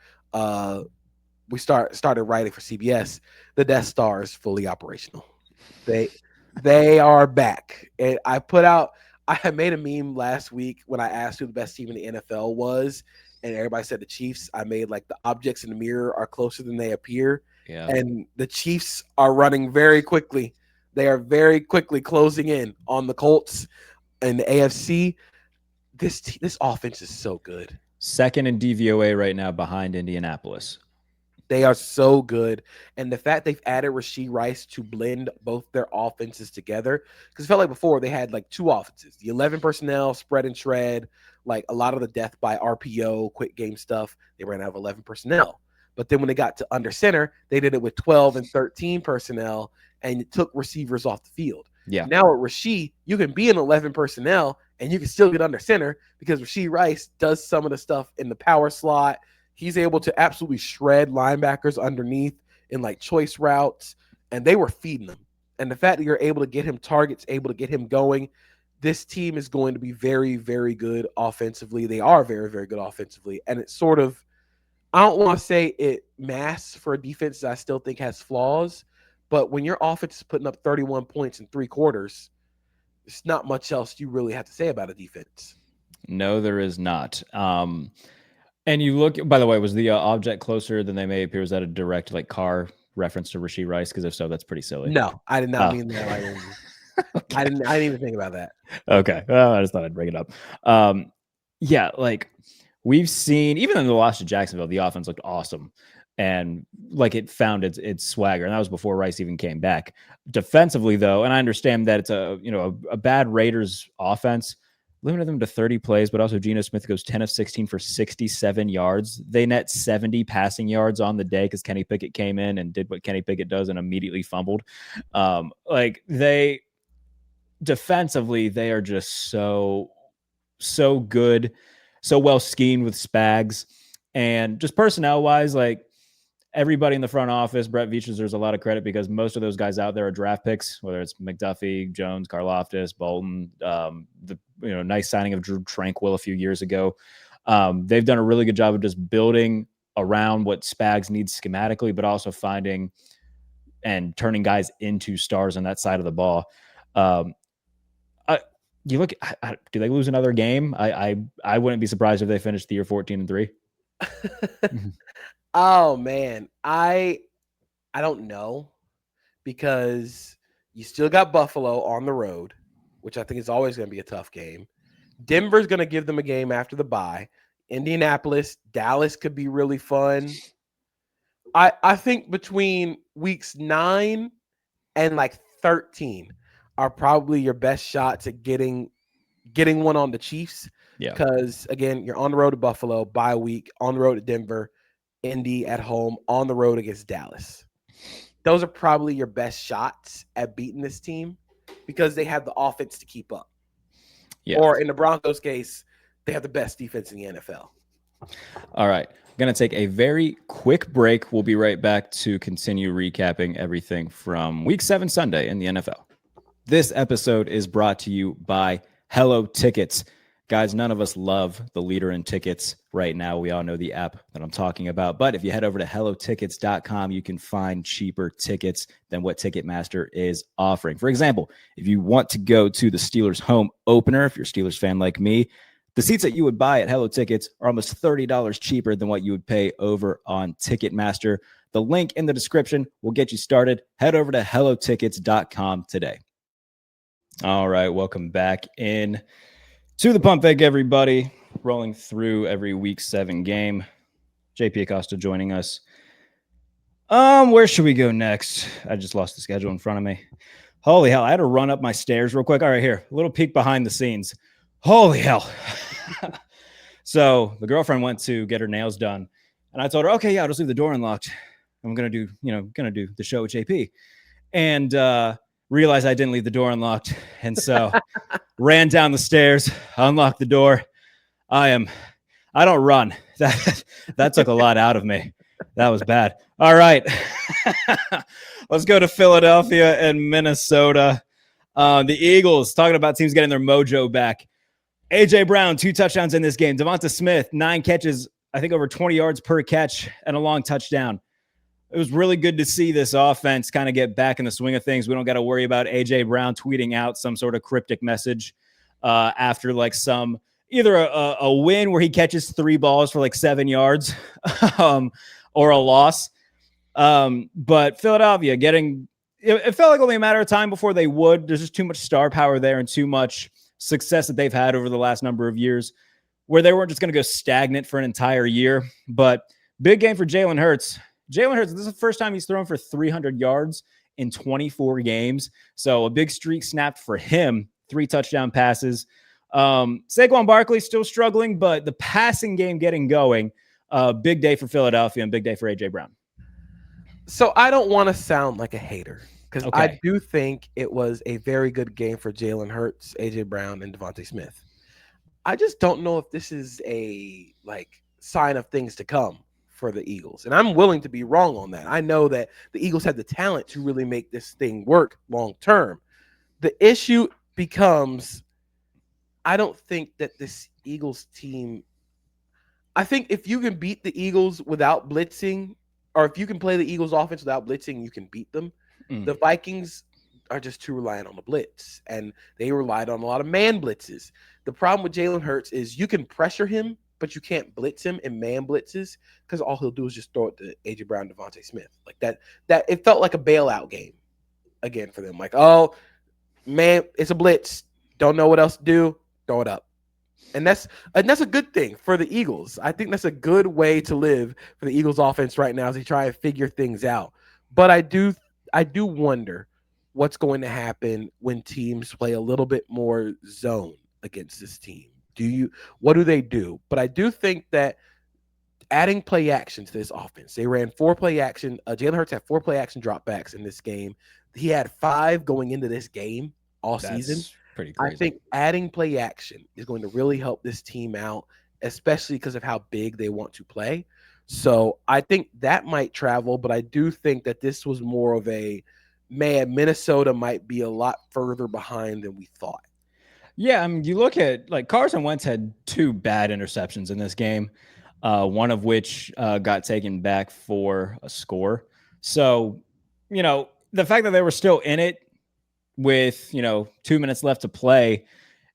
we started writing for CBS. The Death Star is fully operational. They are back. And I I made a meme last week when I asked who the best team in the NFL was, and everybody said the Chiefs. I made like the objects in the mirror are closer than they appear. Yeah. And the Chiefs are running very quickly. They are very quickly closing in on the Colts and the AFC. This offense is so good. Second in DVOA right now behind Indianapolis. They are so good. And the fact they've added Rashee Rice to blend both their offenses together, because it felt like before they had like two offenses, the 11 personnel, spread and shred, like a lot of the death by RPO, quick game stuff, they ran out of 11 personnel. But then when they got to under center, they did it with 12 and 13 personnel, and it took receivers off the field. Yeah. Now at Rashee, you can be in 11 personnel, and you can still get under center because Rashee Rice does some of the stuff in the power slot. He's able to absolutely shred linebackers underneath in like choice routes, and they were feeding them. And the fact that you're able to get him targets, able to get him going, this team is going to be very, very good offensively. They are very, very good offensively. And it's sort of, I don't want to say it masks for a defense that I still think has flaws, but when your offense is putting up 31 points in 3 quarters, there's not much else you really have to say about a defense. No, there is not. And you look, by the way, was the object closer than they may appear? Was that a direct like car reference to Rashee Rice? Because if so, that's pretty silly. No, I did not mean that. Okay. I didn't even think about that. Okay. Well, I just thought I'd bring it up. Yeah, like we've seen, even in the loss to Jacksonville, the offense looked awesome. And like it found its swagger. And that was before Rice even came back. Defensively, though, and I understand that it's a bad Raiders offense. Limited them to 30 plays, but also Geno Smith goes 10 of 16 for 67 yards. They net 70 passing yards on the day because Kenny Pickett came in and did what Kenny Pickett does and immediately fumbled. Like they defensively, they are just so good, so well schemed with Spags, and just personnel wise, like everybody in the front office, Brett Veach deserves a lot of credit because most of those guys out there are draft picks, whether it's McDuffie, Jones, Karlaftis, Bolton, nice signing of Drew Tranquil a few years ago. They've done a really good job of just building around what Spags needs schematically, but also finding and turning guys into stars on that side of the ball. You look, do they lose another game? I wouldn't be surprised if they finished the year 14-3. Oh man, I don't know, because you still got Buffalo on the road, which I think is always going to be a tough game. Denver's going to give them a game after the bye. Indianapolis, Dallas could be really fun. I think between weeks 9 and like 13 are probably your best shots at getting one on the Chiefs. Yeah. Because again, you're on the road to Buffalo, bye week, on the road to Denver, Indy at home, on the road against Dallas. Those are probably your best shots at beating this team because they have the offense to keep up. Yeah. Or in the Broncos case, they have the best defense in the NFL. All right. I'm going to take a very quick break. We'll be right back to continue recapping everything from Week 7 Sunday in the NFL. This episode is brought to you by Hello Tickets. Guys, none of us love the leader in tickets right now. We all know the app that I'm talking about. But if you head over to hellotickets.com, you can find cheaper tickets than what Ticketmaster is offering. For example, if you want to go to the Steelers home opener, if you're a Steelers fan like me, the seats that you would buy at Hello Tickets are almost $30 cheaper than what you would pay over on Ticketmaster. The link in the description will get you started. Head over to hellotickets.com today. All right, welcome back in to the Pump Fake, everybody. Rolling through every Week 7 game. JP Acosta joining us. Where should we go next? I just lost the schedule in front of me. Holy hell, I had to run up my stairs real quick. All right, here, a little peek behind the scenes. Holy hell. So the girlfriend went to get her nails done, and I told her, okay, yeah, I'll just leave the door unlocked. I'm going to do the show with JP. And realized I didn't leave the door unlocked. And so ran down the stairs, unlocked the door. I don't run. That took a lot out of me. That was bad. All right. Let's go to Philadelphia and Minnesota. The Eagles, talking about teams getting their mojo back. A.J. Brown, 2 touchdowns in this game. Devonta Smith, 9 catches, I think over 20 yards per catch and a long touchdown. It was really good to see this offense kind of get back in the swing of things. We don't got to worry about A.J. Brown tweeting out some sort of cryptic message. after like either a win where he catches 3 balls for like 7 yards or a loss. But Philadelphia it felt like only a matter of time before they would. There's just too much star power there and too much success that they've had over the last number of years where they weren't just going to go stagnant for an entire year. But big game for Jalen Hurts. Jalen Hurts, this is the first time he's thrown for 300 yards in 24 games. So a big streak snapped for him, 3 touchdown passes. Saquon Barkley still struggling, but the passing game getting going. Big day for Philadelphia and big day for AJ Brown. So I don't want to sound like a hater because I do think it was a very good game for Jalen Hurts, AJ Brown, and Devontae Smith. I just don't know if this is a sign of things to come for the Eagles. And I'm willing to be wrong on that. I know that the Eagles have the talent to really make this thing work long term. The issue becomes, I don't think that this Eagles team, I think if you can beat the Eagles without blitzing, or if you can play the Eagles offense without blitzing, you can beat them. The Vikings are just too reliant on the blitz, and they relied on a lot of man blitzes. The problem with Jalen Hurts is you can pressure him, but you can't blitz him in man blitzes because all he'll do is just throw it to AJ Brown, Devontae Smith. Like that it felt like a bailout game again for them. Like, oh man, it's a blitz. Don't know what else to do. Throw it up. And that's a good thing for the Eagles. I think that's a good way to live for the Eagles offense right now as they try and figure things out. But I do wonder what's going to happen when teams play a little bit more zone against this team. What do they do? But I do think that adding play action to this offense, they ran 4 play action. Jalen Hurts had 4 play action dropbacks in this game. He had 5 going into this game all season. Pretty crazy. I think adding play action is going to really help this team out, especially because of how big they want to play. So I think that might travel, but I do think that this was more of Minnesota might be a lot further behind than we thought. Yeah, I mean, you look at Carson Wentz had 2 bad interceptions in this game, one of which got taken back for a score. So, the fact that they were still in it with 2 minutes left to play,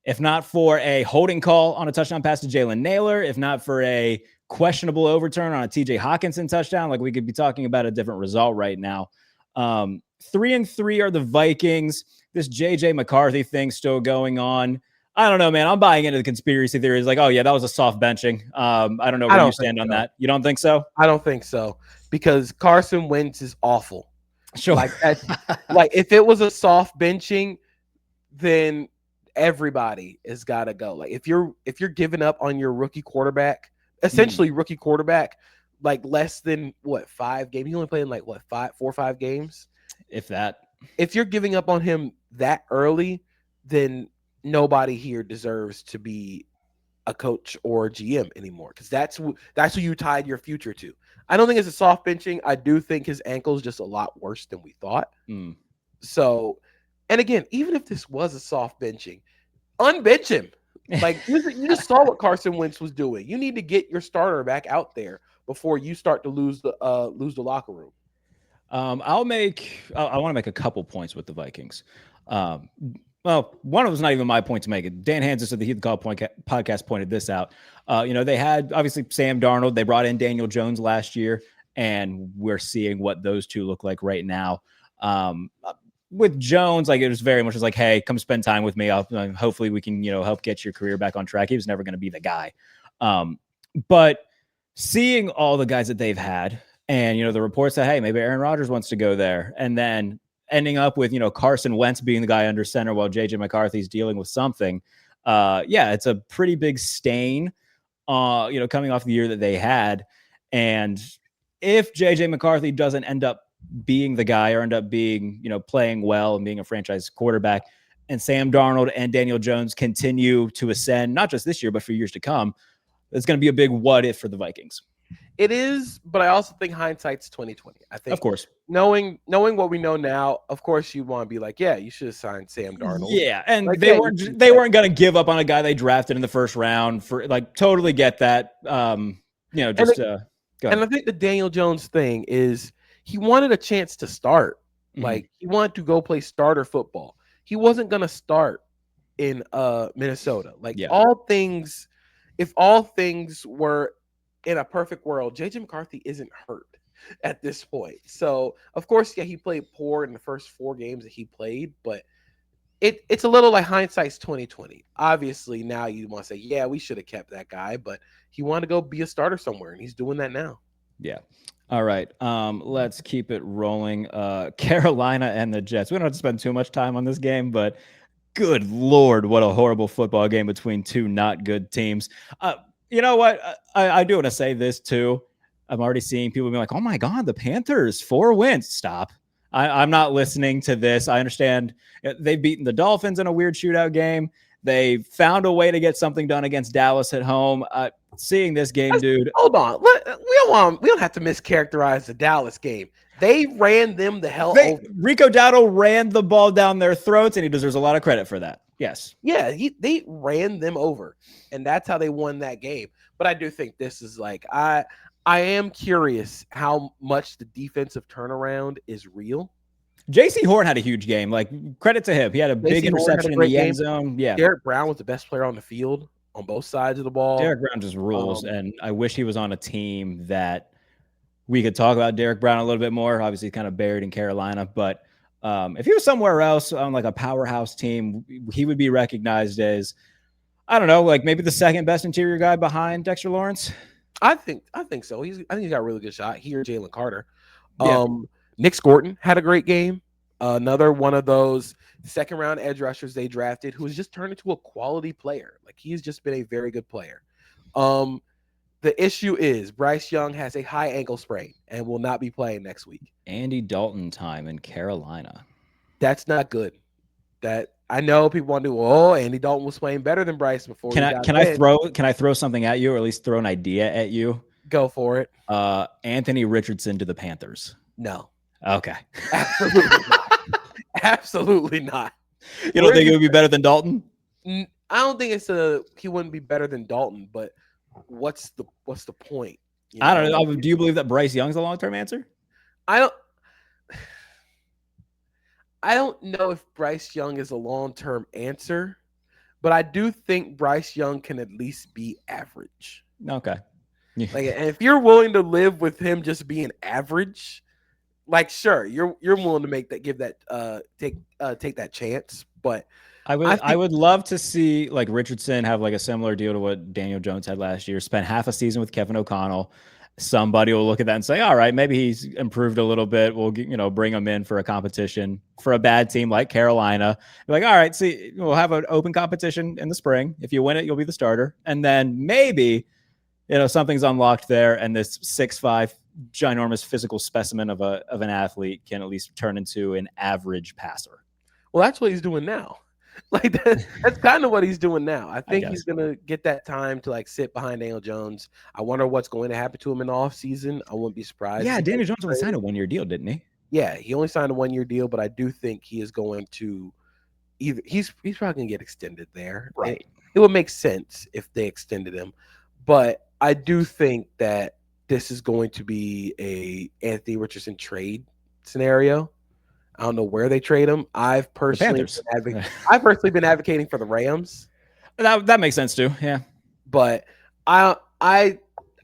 if not for a holding call on a touchdown pass to Jalen Naylor, if not for a questionable overturn on a TJ Hawkinson touchdown, we could be talking about a different result right now. 3-3 are the Vikings. This JJ McCarthy thing still going on. I don't know, man. I'm buying into the conspiracy theories. Like, oh yeah, that was a soft benching. I don't know where you stand on that. You don't think so? I don't think so because Carson Wentz is awful. Sure. If it was a soft benching, then everybody has got to go. If you're giving up on your rookie quarterback, essentially rookie quarterback, less than 5 games. He only played in 4 or 5 games, if that. If you're giving up on him that early, then nobody here deserves to be a coach or a GM anymore because that's who you tied your future to. I don't think it's a soft benching. I do think his ankle's just a lot worse than we thought. So, and again, even if this was a soft benching, unbench him. You just saw what Carson Wentz was doing. You need to get your starter back out there before you start to lose the locker room. I want to make a couple points with the Vikings. Well, one of them is not even my point to make it. Dan Hansis of the Heat Call podcast pointed this out. They had obviously Sam Darnold. They brought in Daniel Jones last year, and we're seeing what those two look like right now. With Jones, it was very much hey, come spend time with me. Hopefully we can, help get your career back on track. He was never going to be the guy. But seeing all the guys that they've had, and the reports that hey, maybe Aaron Rodgers wants to go there, and then ending up with Carson Wentz being the guy under center while JJ McCarthy's dealing with something. It's a pretty big stain. Coming off the year that they had, and if JJ McCarthy doesn't end up being the guy or end up being playing well and being a franchise quarterback, and Sam Darnold and Daniel Jones continue to ascend, not just this year but for years to come, it's going to be a big what if for the Vikings. It is, but I also think hindsight's 2020. I think, of course, knowing what we know now, of course, you want to be yeah, you should have signed Sam Darnold. Yeah, and they weren't going to give up on a guy they drafted in the first round for totally get that. Go ahead. And I think the Daniel Jones thing is he wanted a chance to start. He wanted to go play starter football. He wasn't going to start in Minnesota. Like Yeah. if all things were in a perfect world, JJ McCarthy isn't hurt at this point. So of course, yeah, he played poor in the first 4 games that he played, but it's a little like hindsight's 2020. Obviously, now you want to say, yeah, we should have kept that guy, but he wanted to go be a starter somewhere, and he's doing that now. Yeah. All right. Let's keep it rolling. Carolina and the Jets. We don't have to spend too much time on this game, but good Lord, what a horrible football game between two not good teams. You know what? I do want to say this too. I'm already seeing people be like, oh my God, the Panthers, 4 wins. Stop. I'm not listening to this. I understand they've beaten the Dolphins in a weird shootout game. They found a way to get something done against Dallas at home. Seeing this game, dude. Hold on. We don't have to mischaracterize the Dallas game. They ran them the hell over. Rico Dowdle ran the ball down their throats, and he deserves a lot of credit for that. Yes. Yeah, they ran them over, and that's how they won that game. But I do think this is like I am curious how much the defensive turnaround is real. J.C. Horn had a huge game. Like, credit to him. He had a big interception in the end zone. Yeah. Jarrett Brown was the best player on the field on both sides of the ball. Derek Brown just rules, and I wish he was on a team that we could talk about Derek Brown a little bit more. Obviously, kind of buried in Carolina, but if he was somewhere else on like a powerhouse team, he would be recognized as, I don't know, like maybe the second best interior guy behind Dexter Lawrence. I think so. I think he's got a really good shot. He or Jalen Carter. Yeah. Nick Scorton had a great game. Another one of those second round edge rushers they drafted who has just turned into a quality player. Like he's just been a very good player. The issue is Bryce Young has a high ankle sprain and will not be playing next week. Andy Dalton time in Carolina. That's not good. That I know people want to do. Oh, Andy Dalton was playing better than Bryce before. Can I throw something at you, or at least throw an idea at you? Go for it. Anthony Richardson to the Panthers. No. Okay. Absolutely not. Absolutely not. You don't think it would be better than Dalton? I don't think he wouldn't be better than Dalton, but what's the point? I don't know. Do you believe that Bryce Young's a long-term answer? I don't know if Bryce Young is a long-term answer, but I do think Bryce Young can at least be average. Okay. Like, and if you're willing to live with him just being average, like sure, you're willing to take that chance, but I would love to see like Richardson have like a similar deal to what Daniel Jones had last year. Spent half a season with Kevin O'Connell. Somebody will look at that and say, all right, maybe he's improved a little bit. We'll bring him in for a competition for a bad team like Carolina. Like, all right, see, we'll have an open competition in the spring. If you win it, you'll be the starter. And then maybe, something's unlocked there. And this 6'5", ginormous physical specimen of an athlete can at least turn into an average passer. Well, that's what he's doing now. Like that's kind of what he's doing now. I think he's gonna get that time to like sit behind Daniel Jones. I wonder what's going to happen to him in the offseason. I wouldn't be surprised. Yeah, Daniel Jones only signed a 1-year deal, didn't he? Yeah, he only signed a 1-year deal, but I do think he is going to he's probably gonna get extended there. Right. It would make sense if they extended him, but I do think that this is going to be a Anthony Richardson trade scenario. I don't know where they trade him. I've personally been advocating for the Rams. That makes sense too. Yeah, but I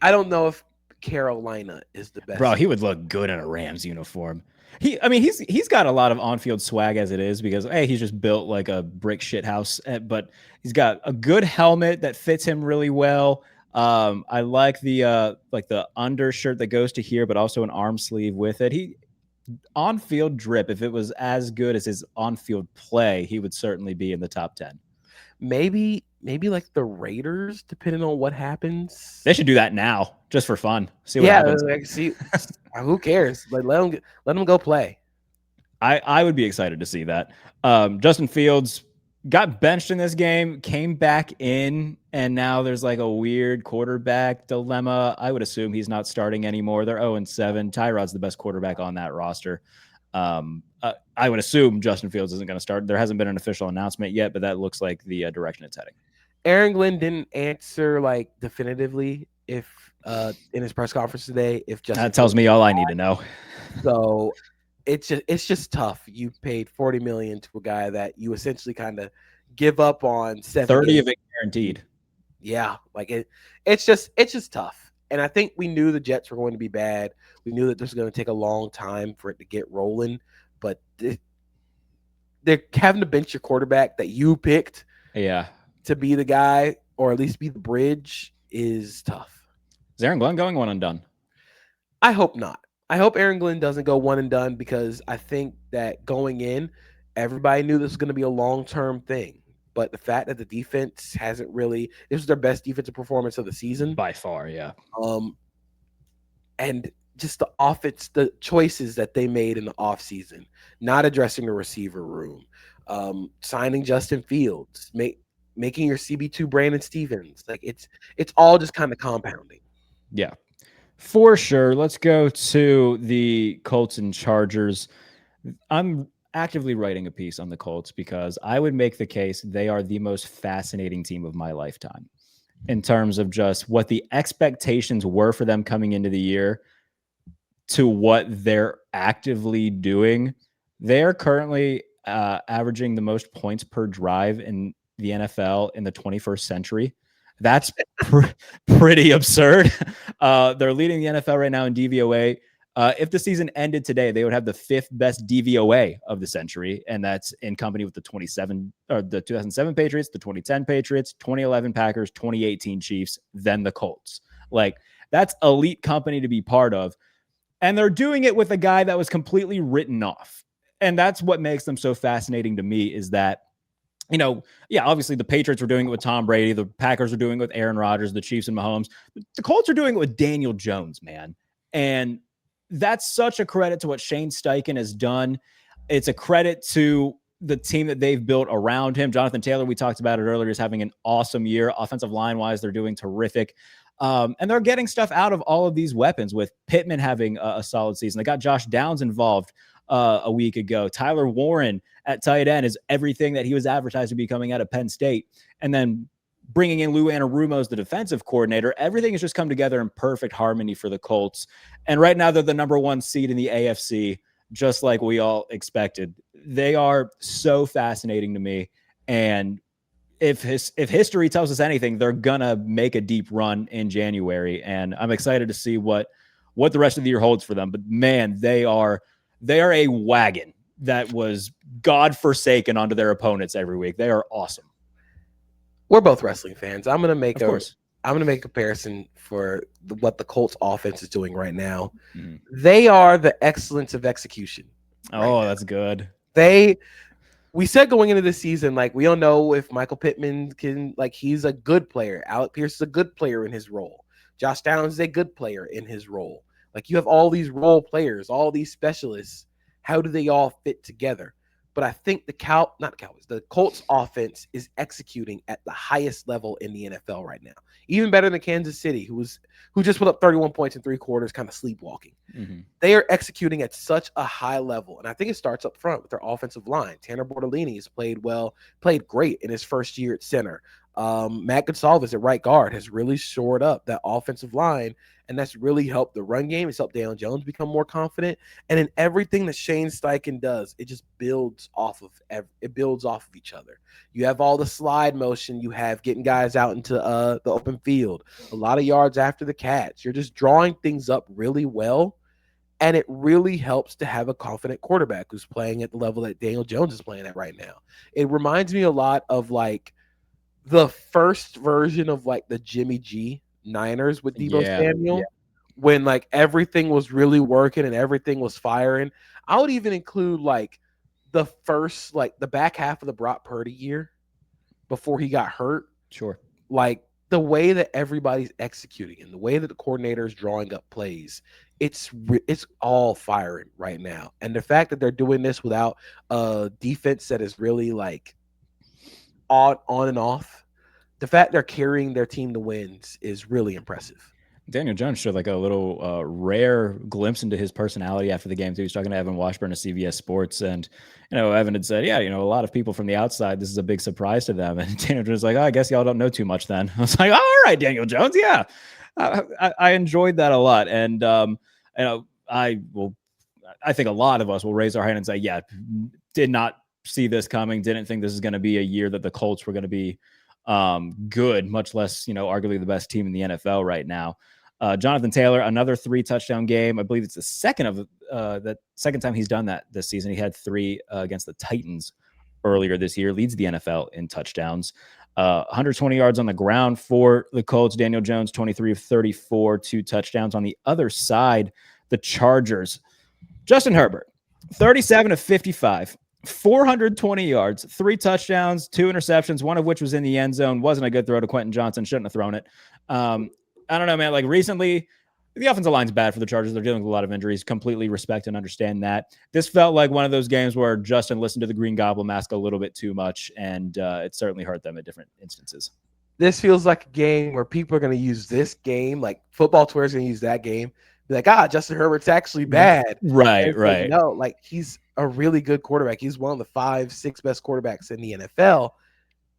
don't know if Carolina is the best. Bro, he would look good in a Rams uniform. He's got a lot of on-field swag as it is because he's just built like a brick shit house, but he's got a good helmet that fits him really well. I like the undershirt that goes to here, but also an arm sleeve with it. On-field drip, if it was as good as his on-field play, he would certainly be in the top 10. Maybe like the Raiders, depending on what happens. They should do that now, just for fun. See what happens. Like, see, who cares? Like, let them go play. I would be excited to see that. Justin Fields got benched in this game, came back in, and now there's like a weird quarterback dilemma. I would assume he's not starting anymore. They're 0-7. Tyrod's the best quarterback on that roster. I would assume Justin Fields isn't going to start. There hasn't been an official announcement yet, but that looks like the direction it's heading. Aaron Glenn didn't answer like definitively if in his press conference today if Justin that tells me all I need to know. So it's just tough. You paid $40 million to a guy that you essentially kind of give up on 30 of it guaranteed. Yeah, like it's just tough. And I think we knew the Jets were going to be bad. We knew that this was going to take a long time for it to get rolling. But they're having to bench your quarterback that you picked to be the guy, or at least be the bridge, is tough. Is Aaron Glenn going one and done? I hope not. I hope Aaron Glenn doesn't go one and done, because I think that going in, everybody knew this was going to be a long-term thing. But the fact that the defense hasn't really – this was their best defensive performance of the season. By far, yeah. And just the offense, the choices that they made in the offseason, not addressing the receiver room, signing Justin Fields, making your CB2 Brandon Stevens. Like it's all just kind of compounding. Yeah, for sure. Let's go to the Colts and Chargers. I'm actively writing a piece on the Colts because I would make the case they are the most fascinating team of my lifetime in terms of just what the expectations were for them coming into the year to what they're actively doing. They're currently averaging the most points per drive in the NFL in the 21st century. That's pretty absurd. They're leading the NFL right now in DVOA. If the season ended today, they would have the 5th best DVOA of the century, and that's in company with the 2007 Patriots, the 2010 Patriots, 2011 Packers, 2018 Chiefs, then the Colts. Like, that's elite company to be part of. And they're doing it with a guy that was completely written off. And that's what makes them so fascinating to me, is that, obviously the Patriots were doing it with Tom Brady. The Packers are doing it with Aaron Rodgers, the Chiefs and Mahomes. The Colts are doing it with Daniel Jones, man. And that's such a credit to what Shane Steichen has done. It's a credit to the team that they've built around him. Jonathan Taylor, we talked about it earlier, is having an awesome year. Offensive line-wise, they're doing terrific. And they're getting stuff out of all of these weapons, with Pittman having a solid season. They got Josh Downs involved a week ago. Tyler Warren at tight end is everything that he was advertised to be coming out of Penn State. And then bringing in Lou Anarumo as the defensive coordinator, everything has just come together in perfect harmony for the Colts. And right now they're the number 1 seed in the AFC, just like we all expected. They are so fascinating to me. And if history tells us anything, they're gonna make a deep run in January. And I'm excited to see what the rest of the year holds for them. But man, they are a wagon that was God-forsaken onto their opponents every week. They are awesome. We're both wrestling fans. I'm gonna make a comparison for what the Colts offense is doing right now. They are the excellence of execution. Oh, that's good. We said going into the season, like, we don't know if Michael Pittman can, like, he's a good player. Alec Pierce is a good player in his role. Josh Downs is a good player in his role. Like, you have all these role players, all these specialists. How do they all fit together? But I think the Colts offense is executing at the highest level in the NFL right now. Even better than Kansas City, who just put up 31 points in 3 quarters, kind of sleepwalking. Mm-hmm. They are executing at such a high level. And I think it starts up front with their offensive line. Tanner Bortolini has played great in his first year at center. Matt Gonsalves at right guard has really shored up that offensive line, and that's really helped the run game. It's helped Daniel Jones become more confident, and in everything that Shane Steichen does, it just builds off of each other. You have all the slide motion, you have getting guys out into the open field, a lot of yards after the catch. You're just drawing things up really well, and it really helps to have a confident quarterback who's playing at the level that Daniel Jones is playing at right now. It reminds me a lot of, like, the first version of, like, the Jimmy G Niners with Deebo Samuel, when, like, everything was really working and everything was firing. I would even include, like, the first, like, the back half of the Brock Purdy year before he got hurt. Sure. Like, the way that everybody's executing and the way that the coordinator is drawing up plays, it's all firing right now. And the fact that they're doing this without a defense that is really, like, on and off, the fact they're carrying their team to wins is really impressive. Daniel Jones showed, like, a little rare glimpse into his personality after the game. He was talking to Evan Washburn of CBS Sports, and Evan had said, a lot of people from the outside, this is a big surprise to them. And Daniel Jones was like, I guess y'all don't know too much then. I was like, all right, Daniel Jones, yeah. I enjoyed that a lot, and I think a lot of us will raise our hand and say, did not see this coming. Didn't think this is going to be a year that the Colts were going to be good, much less, arguably the best team in the NFL right now. Jonathan Taylor, another 3-touchdown game. I believe it's the second time he's done that this season. He had 3 against the Titans earlier this year, leads the NFL in touchdowns. 120 yards on the ground for the Colts. Daniel Jones, 23 of 34, 2 touchdowns. On the other side, the Chargers, Justin Herbert, 37 of 55, 420 yards, 3 touchdowns, 2 interceptions, one of which was in the end zone. Wasn't a good throw to Quentin Johnson. Shouldn't have thrown it. I don't know, man. Like recently, the offensive line's bad for the Chargers. They're dealing with a lot of injuries. Completely respect and understand that. This felt like one of those games where Justin listened to the Green Goblin mask a little bit too much, and it certainly hurt them at different instances. This feels like a game where people are going to use this game, like football Twitter is going to use that game. Be like, Justin Herbert's actually bad. Right. Like, no, like he's a really good quarterback. He's one of the 5-6 best quarterbacks in the NFL.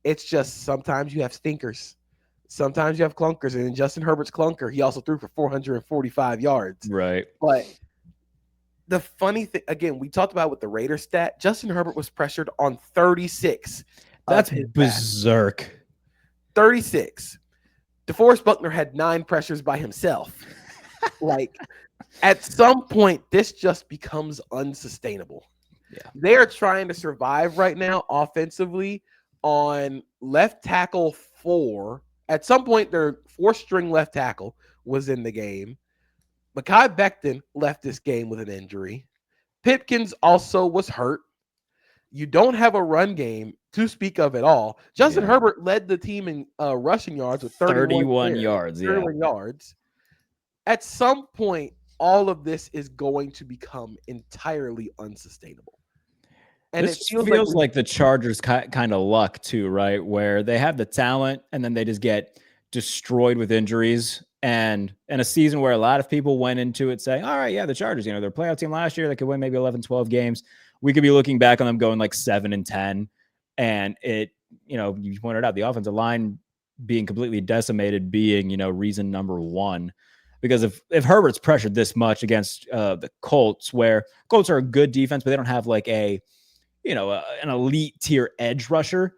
It's just sometimes you have stinkers. Sometimes you have clunkers, and in Justin Herbert's clunker, he also threw for 445 yards. Right. But the funny thing, again, we talked about with the Raiders stat, Justin Herbert was pressured on 36. That's berserk. 36. DeForest Buckner had 9 pressures by himself. Like, at some point, this just becomes unsustainable. Yeah. They are trying to survive right now offensively on left tackle 4. At some point, their 4th-string left tackle was in the game. Mekhi Becton left this game with an injury. Pipkins also was hurt. You don't have a run game to speak of at all. Justin Herbert led the team in rushing yards with 31 yards. 31 yards. At some point, all of this is going to become entirely unsustainable. And this feels like the Chargers kind of luck too, right? Where they have the talent and then they just get destroyed with injuries. And in a season where a lot of people went into it saying, all right, yeah, the Chargers, they're a playoff team last year. They could win maybe 11, 12 games. We could be looking back on them going like 7-10. And it, you pointed out the offensive line being completely decimated being, reason number 1. Because if Herbert's pressured this much against the Colts, where Colts are a good defense, but they don't have like an elite tier edge rusher.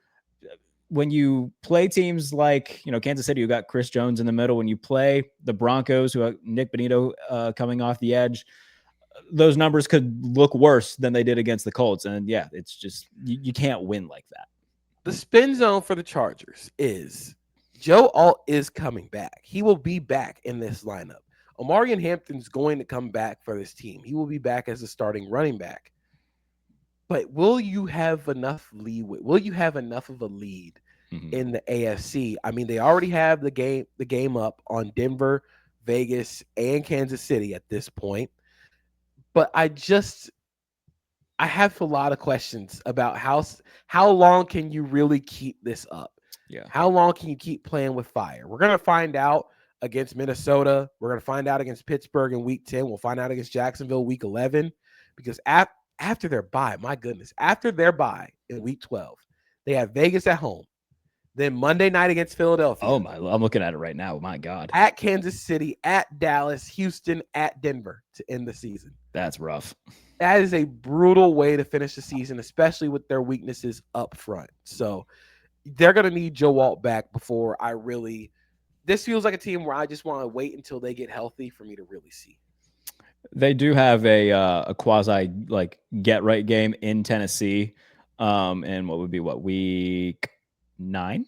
When you play teams like, Kansas City, you got Chris Jones in the middle. When you play the Broncos, who have Nick Bonito coming off the edge, those numbers could look worse than they did against the Colts. And yeah, it's just, you can't win like that. The spin zone for the Chargers is Joe Alt is coming back. He will be back in this lineup. Omarion Hampton's going to come back for this team. He will be back as a starting running back. But will you have enough leeway? Will you have enough of a lead in the AFC? I mean, they already have the game up on Denver, Vegas, and Kansas City at this point. But I have a lot of questions about how long can you really keep this up? Yeah. How long can you keep playing with fire? We're going to find out against Minnesota. We're going to find out against Pittsburgh in week 10. We'll find out against Jacksonville week 11. Because after their bye, my goodness, after their bye in week 12, they have Vegas at home. Then Monday night against Philadelphia. Oh, my. I'm looking at it right now. My God. At Kansas City, at Dallas, Houston, at Denver to end the season. That's rough. That is a brutal way to finish the season, especially with their weaknesses up front. So they're going to need Joe Alt back before this feels like a team where I just want to wait until they get healthy for me to really see. They do have a quasi get right game in Tennessee. And what would be week 9?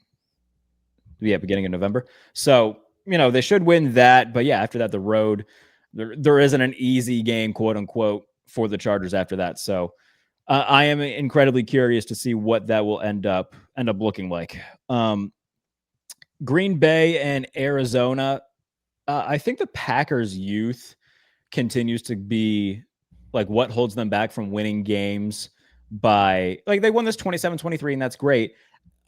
Yeah, beginning of November. So, they should win that. But yeah, after that, the road, there isn't an easy game, quote unquote, for the Chargers after that. So I am incredibly curious to see what that will end up looking like. Green Bay and Arizona. I think the Packers youth continues to be like what holds them back from winning games by they won this 27-23 and that's great.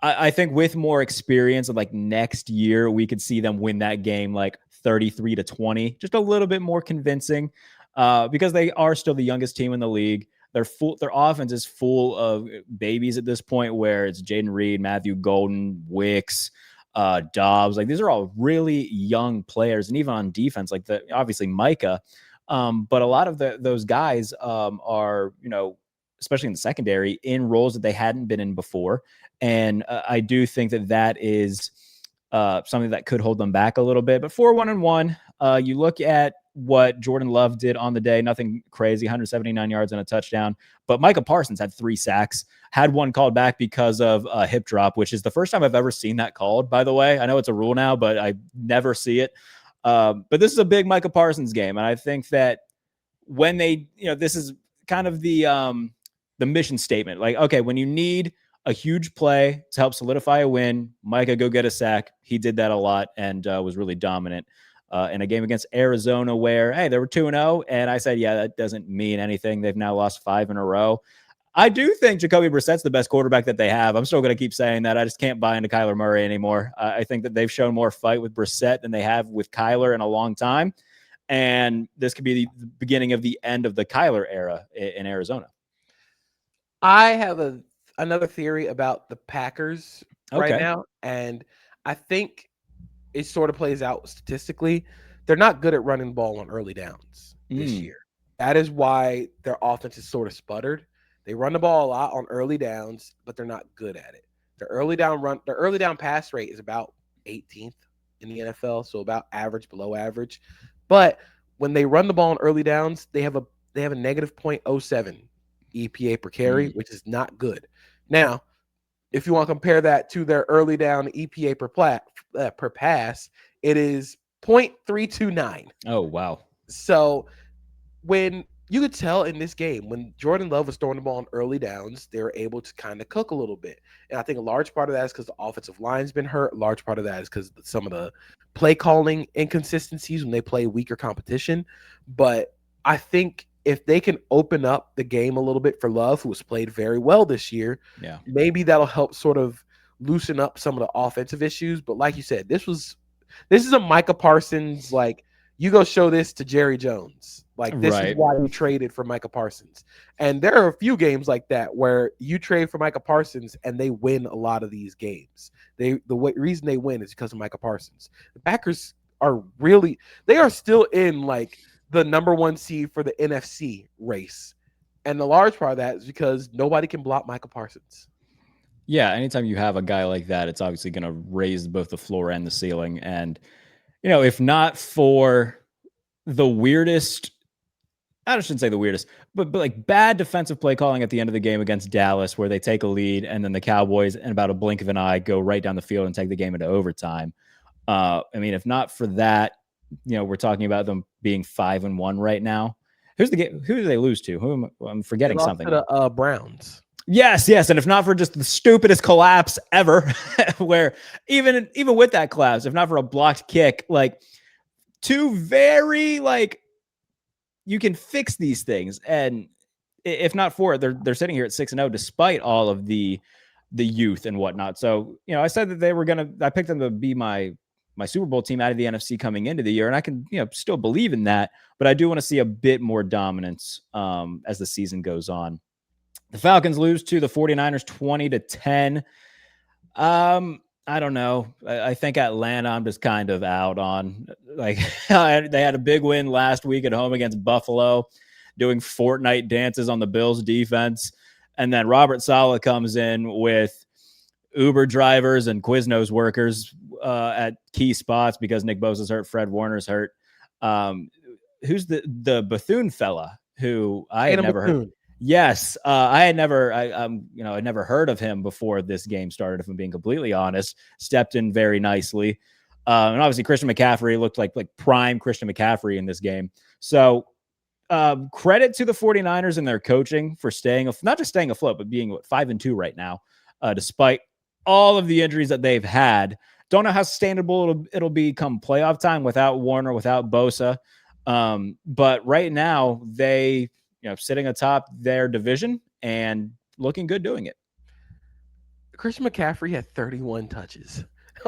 I think with more experience of next year, we could see them win that game 33-20, just a little bit more convincing because they are still the youngest team in the league. Their offense is full of babies at this point where it's Jaden Reed, Matthew Golden, Wicks, Dobbs. These are all really young players. And even on defense, obviously Micah. But a lot of those guys are, especially in the secondary, in roles that they hadn't been in before. And I do think that is something that could hold them back a little bit. But 4-1-1, you look at what Jordan Love did on the day, nothing crazy, 179 yards and a touchdown. But Micah Parsons had 3 sacks, had one called back because of a hip drop, which is the first time I've ever seen that called, by the way. I know it's a rule now, but I never see it. But this is a big Micah Parsons game. And I think that when this is kind of the mission statement. Like, okay, when you need a huge play to help solidify a win, Micah, go get a sack. He did that a lot and was really dominant. In a game against Arizona where, hey, they were 2-0. And I said, yeah, that doesn't mean anything. They've now lost 5 in a row. I do think Jacoby Brissett's the best quarterback that they have. I'm still going to keep saying that. I just can't buy into Kyler Murray anymore. I think that they've shown more fight with Brissett than they have with Kyler in a long time. And this could be the beginning of the end of the Kyler era in Arizona. I have another theory about the Packers right now. And I think it sort of plays out statistically. They're not good at running the ball on early downs this year. That is why their offense is sort of sputtered. They run the ball a lot on early downs, but they're not good at it. Their early down pass rate is about 18th in the NFL, so about average, below average. But when they run the ball on early downs, they have a negative 0.07 EPA per carry, which is not good. Now, if you want to compare that to their early down EPA per pass, it is 0.329. Oh, wow. So when you could tell in this game, when Jordan Love was throwing the ball on early downs, they were able to kind of cook a little bit. And I think a large part of that is because the offensive line's been hurt. A large part of that is because some of the play calling inconsistencies when they play weaker competition. But I think if they can open up the game a little bit for Love, who has played very well this year, maybe that'll help sort of loosen up some of the offensive issues. But like you said, this is a Micah Parsons, like, you go show this to Jerry Jones. Like, this is why you traded for Micah Parsons. And there are a few games like that where you trade for Micah Parsons and they win a lot of these games. The reason they win is because of Micah Parsons. The Packers they are still in, like, the number 1 seed for the NFC race. And the large part of that is because nobody can block Micah Parsons. Yeah, anytime you have a guy like that, it's obviously going to raise both the floor and the ceiling. And, if not for the weirdest, I shouldn't say the weirdest, but like bad defensive play calling at the end of the game against Dallas, where they take a lead and then the Cowboys, in about a blink of an eye, go right down the field and take the game into overtime. If not for that, we're talking about them being 5-1 right now. Who's the game? Who do they lose to? I'm forgetting something. To the Browns. Yes. And if not for just the stupidest collapse ever, where even with that collapse, if not for a blocked kick, like, 2 very, like, you can fix these things. And if not for it, they're sitting here at 6-0 despite all of the youth and whatnot. So, I said that I picked them to be my Super Bowl team out of the NFC coming into the year. And I can, still believe in that, but I do want to see a bit more dominance as the season goes on. The Falcons lose to the 49ers 20-10. I don't know. I think Atlanta, I'm just kind of out on. Like, they had a big win last week at home against Buffalo, doing Fortnite dances on the Bills defense. And then Robert Saleh comes in with Uber drivers and Quiznos workers at key spots because Nick Bosa's hurt, Fred Warner's hurt. Who's the Bethune fella who I had never heard? Yes, I'd never heard of him before this game started, if I'm being completely honest. Stepped in very nicely. And obviously Christian McCaffrey looked like prime Christian McCaffrey in this game. So credit to the 49ers and their coaching for not just staying afloat, but being 5-2 right now, despite all of the injuries that they've had. Don't know how sustainable it'll be come playoff time without Warner, without Bosa. But right now they, sitting atop their division and looking good doing it. Christian McCaffrey had 31 touches.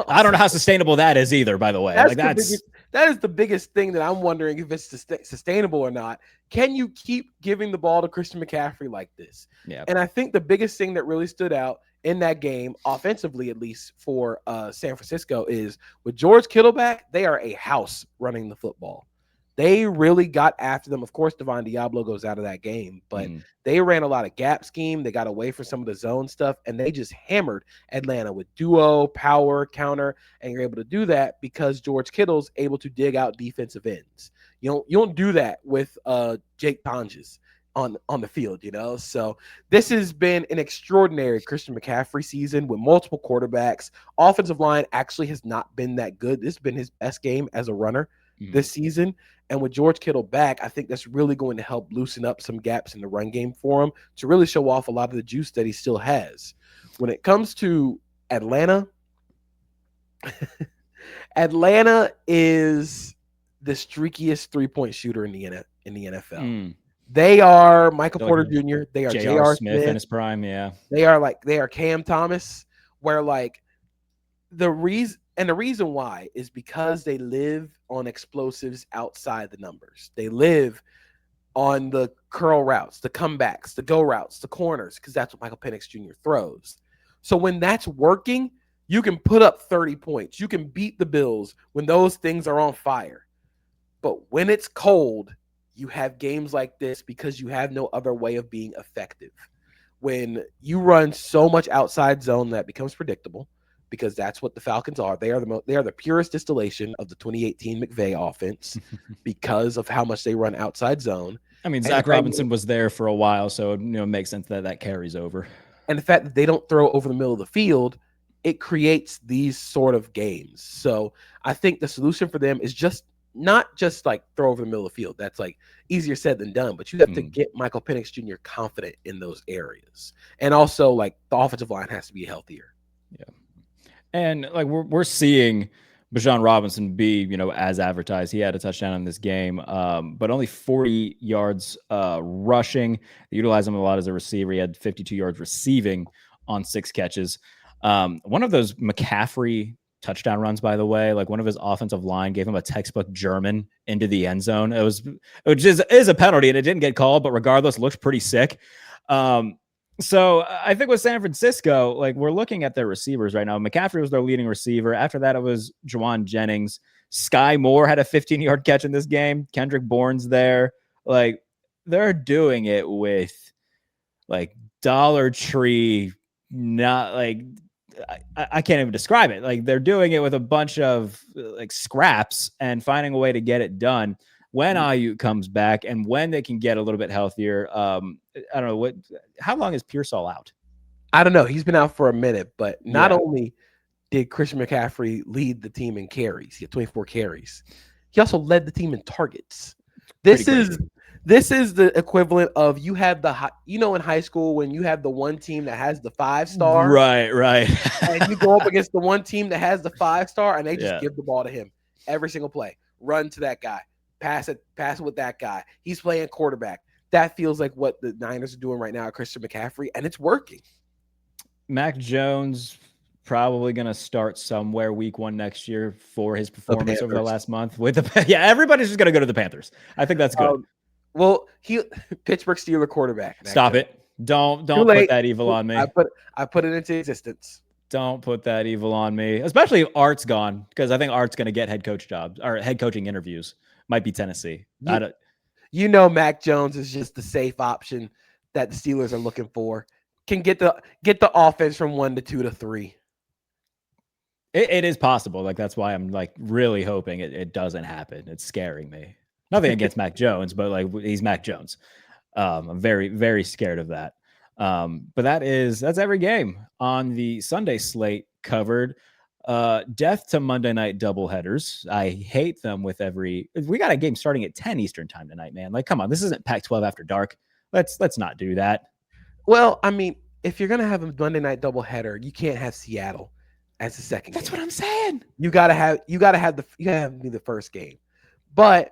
I don't know how sustainable that is either, by the way. That is the biggest thing that I'm wondering if it's sustainable or not. Can you keep giving the ball to Christian McCaffrey like this? Yeah. And I think the biggest thing that really stood out in that game, offensively at least for San Francisco, is with George Kittle back, they are a house running the football. They really got after them. Of course, Devon Diablo goes out of that game, but they ran a lot of gap scheme. They got away from some of the zone stuff, and they just hammered Atlanta with duo, power, counter, and you're able to do that because George Kittle's able to dig out defensive ends. You don't do that with Jake Tonjes on the field, So this has been an extraordinary Christian McCaffrey season with multiple quarterbacks. Offensive line actually has not been that good. This has been his best game as a runner this season. And with George Kittle back, I think that's really going to help loosen up some gaps in the run game for him to really show off a lot of the juice that he still has. When it comes to Atlanta, Atlanta is the streakiest three-point shooter in the NFL. They are Michael Porter Jr. They are J.R. Smith in his prime. Yeah, they are Cam Thomas. Where the reason why is because they live on explosives outside the numbers. They live on the curl routes, the comebacks, the go routes, the corners, because that's what Michael Penix Jr. throws. So when that's working, you can put up 30 points. You can beat the Bills when those things are on fire. But when it's cold, you have games like this because you have no other way of being effective. When you run so much outside zone, that becomes predictable because that's what the Falcons are. They are the purest distillation of the 2018 McVay offense because of how much they run outside zone. I mean, Zach Robinson was there for a while, so it makes sense that carries over. And the fact that they don't throw over the middle of the field, it creates these sort of games. So I think the solution for them is not just like throw over the middle of the field. That's like easier said than done, but you have to get Michael Penix Jr. confident in those areas. And also like the offensive line has to be healthier. Yeah. And like we're seeing Bijan Robinson be, as advertised. He had a touchdown in this game, but only 40 yards rushing. They utilize him a lot as a receiver. He had 52 yards receiving on 6 catches. One of those McCaffrey touchdown runs, by the way, like one of his offensive line gave him a textbook German into the end zone. Which is a penalty and it didn't get called, but regardless, looks pretty sick. So I think with San Francisco, like we're looking at their receivers right now. McCaffrey was their leading receiver. After that, it was Juwan Jennings. Sky Moore had a 15-yard catch in this game. Kendrick Bourne's there. Like they're doing it with like Dollar Tree, not like I can't even describe it. Like they're doing it with a bunch of like scraps and finding a way to get it done. When Ayuk comes back and when they can get a little bit healthier, I don't know how long is Pearsall out? I don't know. He's been out for a minute, but not only did Christian McCaffrey lead the team in carries, he had 24 carries. He also led the team in targets. This is the equivalent of you have in high school when you have the one team that has the 5-star, right, and you go up against the one team that has the 5-star, and they just give the ball to him every single play. Run to that guy. Pass it with that guy. He's playing quarterback. That feels like what the Niners are doing right now at Christian McCaffrey, and it's working. Mac Jones probably going to start somewhere week 1 next year for his performance over the last month. Everybody's just going to go to the Panthers. I think that's good. Well, Pittsburgh Steelers quarterback. Stop it. Don't put that evil on me. I put it into existence. Don't put that evil on me, especially if Art's gone, because I think Art's going to get head coach jobs or head coaching interviews. Might be Tennessee. Mac Jones is just the safe option that the Steelers are looking for. Can get the offense from 1 to 2 to 3. It is possible. Like that's why I'm like really hoping it doesn't happen. It's scaring me. Nothing against Mac Jones, but like he's Mac Jones. I'm very, very scared of that. But that's every game on the Sunday slate covered. Death to Monday night doubleheaders. I hate them with we got a game starting at 10 Eastern time tonight, man. Like, come on, this isn't Pac-12 after dark. Let's not do that. Well, I mean, if you're gonna have a Monday night doubleheader, you can't have Seattle as the second. That's game. What I'm saying. You gotta have me the first game. But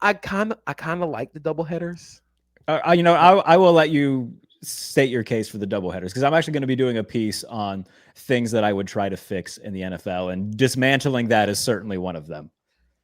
I kind of like the doubleheaders. I will let you state your case for the doubleheaders because I'm actually going to be doing a piece on things that I would try to fix in the NFL, and dismantling that is certainly one of them.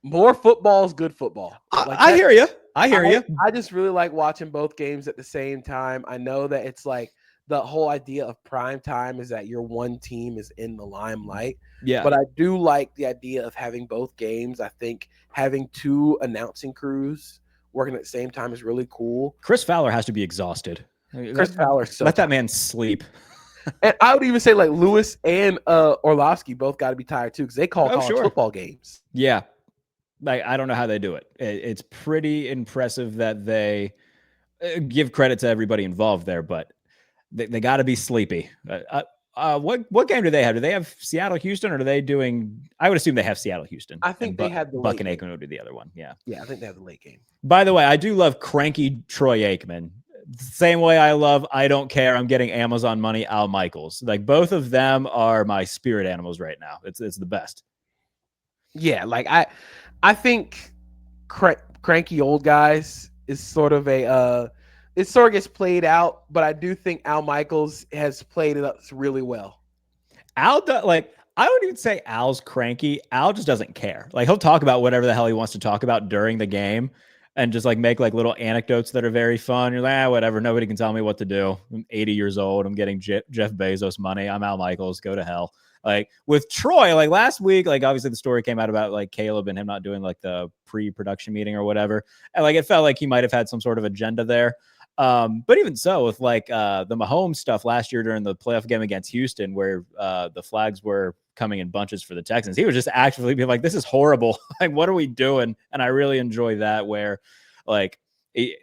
More football is good football. I hear you. I hear you. I just really like watching both games at the same time. I know that it's like the whole idea of prime time is that your one team is in the limelight. Yeah. But I do like the idea of having both games. I think having 2 announcing crews working at the same time is really cool. Chris Fowler has to be exhausted. Chris Fowler, let that man sleep. And I would even say like Lewis and Orlovsky both got to be tired too, because they call college football games. Yeah. Like, I don't know how they do it. It's pretty impressive that they give credit to everybody involved there, but they got to be sleepy. What game do they have? Do they have Seattle Houston, or are they doing? I would assume they have Seattle Houston. I think they have the Buck late and Aikman would do the other one. Yeah, I think they have the late game. By the way, I do love cranky Troy Aikman. Same way I love I don't care, I'm getting Amazon money, Al Michaels. Like, both of them are my spirit animals right now. It's the best. Yeah, like I think cranky old guys is sort of it sort of gets played out, but I do think Al Michaels has played it up really well. I don't even say Al's cranky. Al just doesn't care. Like, he'll talk about whatever the hell he wants to talk about during the game, and just like make like little anecdotes that are very fun. You're like, whatever. Nobody can tell me what to do. I'm 80 years old. I'm getting Jeff Bezos money. I'm Al Michaels. Go to hell. Like, with Troy, like last week, like obviously the story came out about like Caleb and him not doing like the pre-production meeting or whatever. And like, it felt like he might've had some sort of agenda there. But even so, with like the Mahomes stuff last year during the playoff game against Houston, where the flags were coming in bunches for the Texans, he was just actively being like, this is horrible. Like, what are we doing? And I really enjoy that, where like he's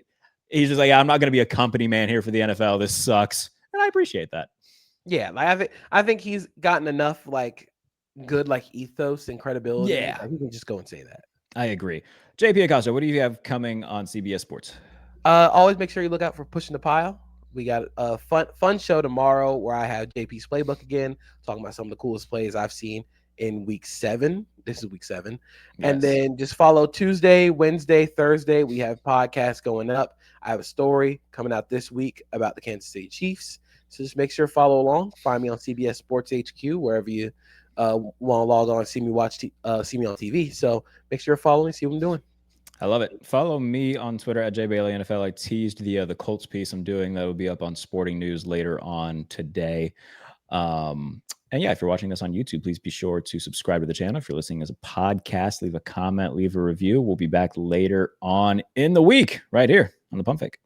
just like, I'm not going to be a company man here for the NFL. This sucks. And I appreciate that. Yeah, like I think he's gotten enough like good like ethos and credibility. Yeah, he can just go and say that. I agree. JP Acosta, what do you have coming on CBS Sports? Always make sure you look out for Pushing the Pile. We got a fun show tomorrow where I have JP's playbook again, talking about some of the coolest plays I've seen in week 7. This is week 7. Yes. And then just follow Tuesday, Wednesday, Thursday. We have podcasts going up. I have a story coming out this week about the Kansas City Chiefs. So just make sure to follow along. Find me on CBS Sports HQ, wherever you want to log on and see me on TV. So make sure to follow me, see what I'm doing. I love it. Follow me on Twitter at JBaileyNFL. I teased the Colts piece I'm doing. That will be up on Sporting News later on today. And yeah, if you're watching this on YouTube, please be sure to subscribe to the channel. If you're listening as a podcast, leave a comment, leave a review. We'll be back later on in the week right here on the Pump Fake.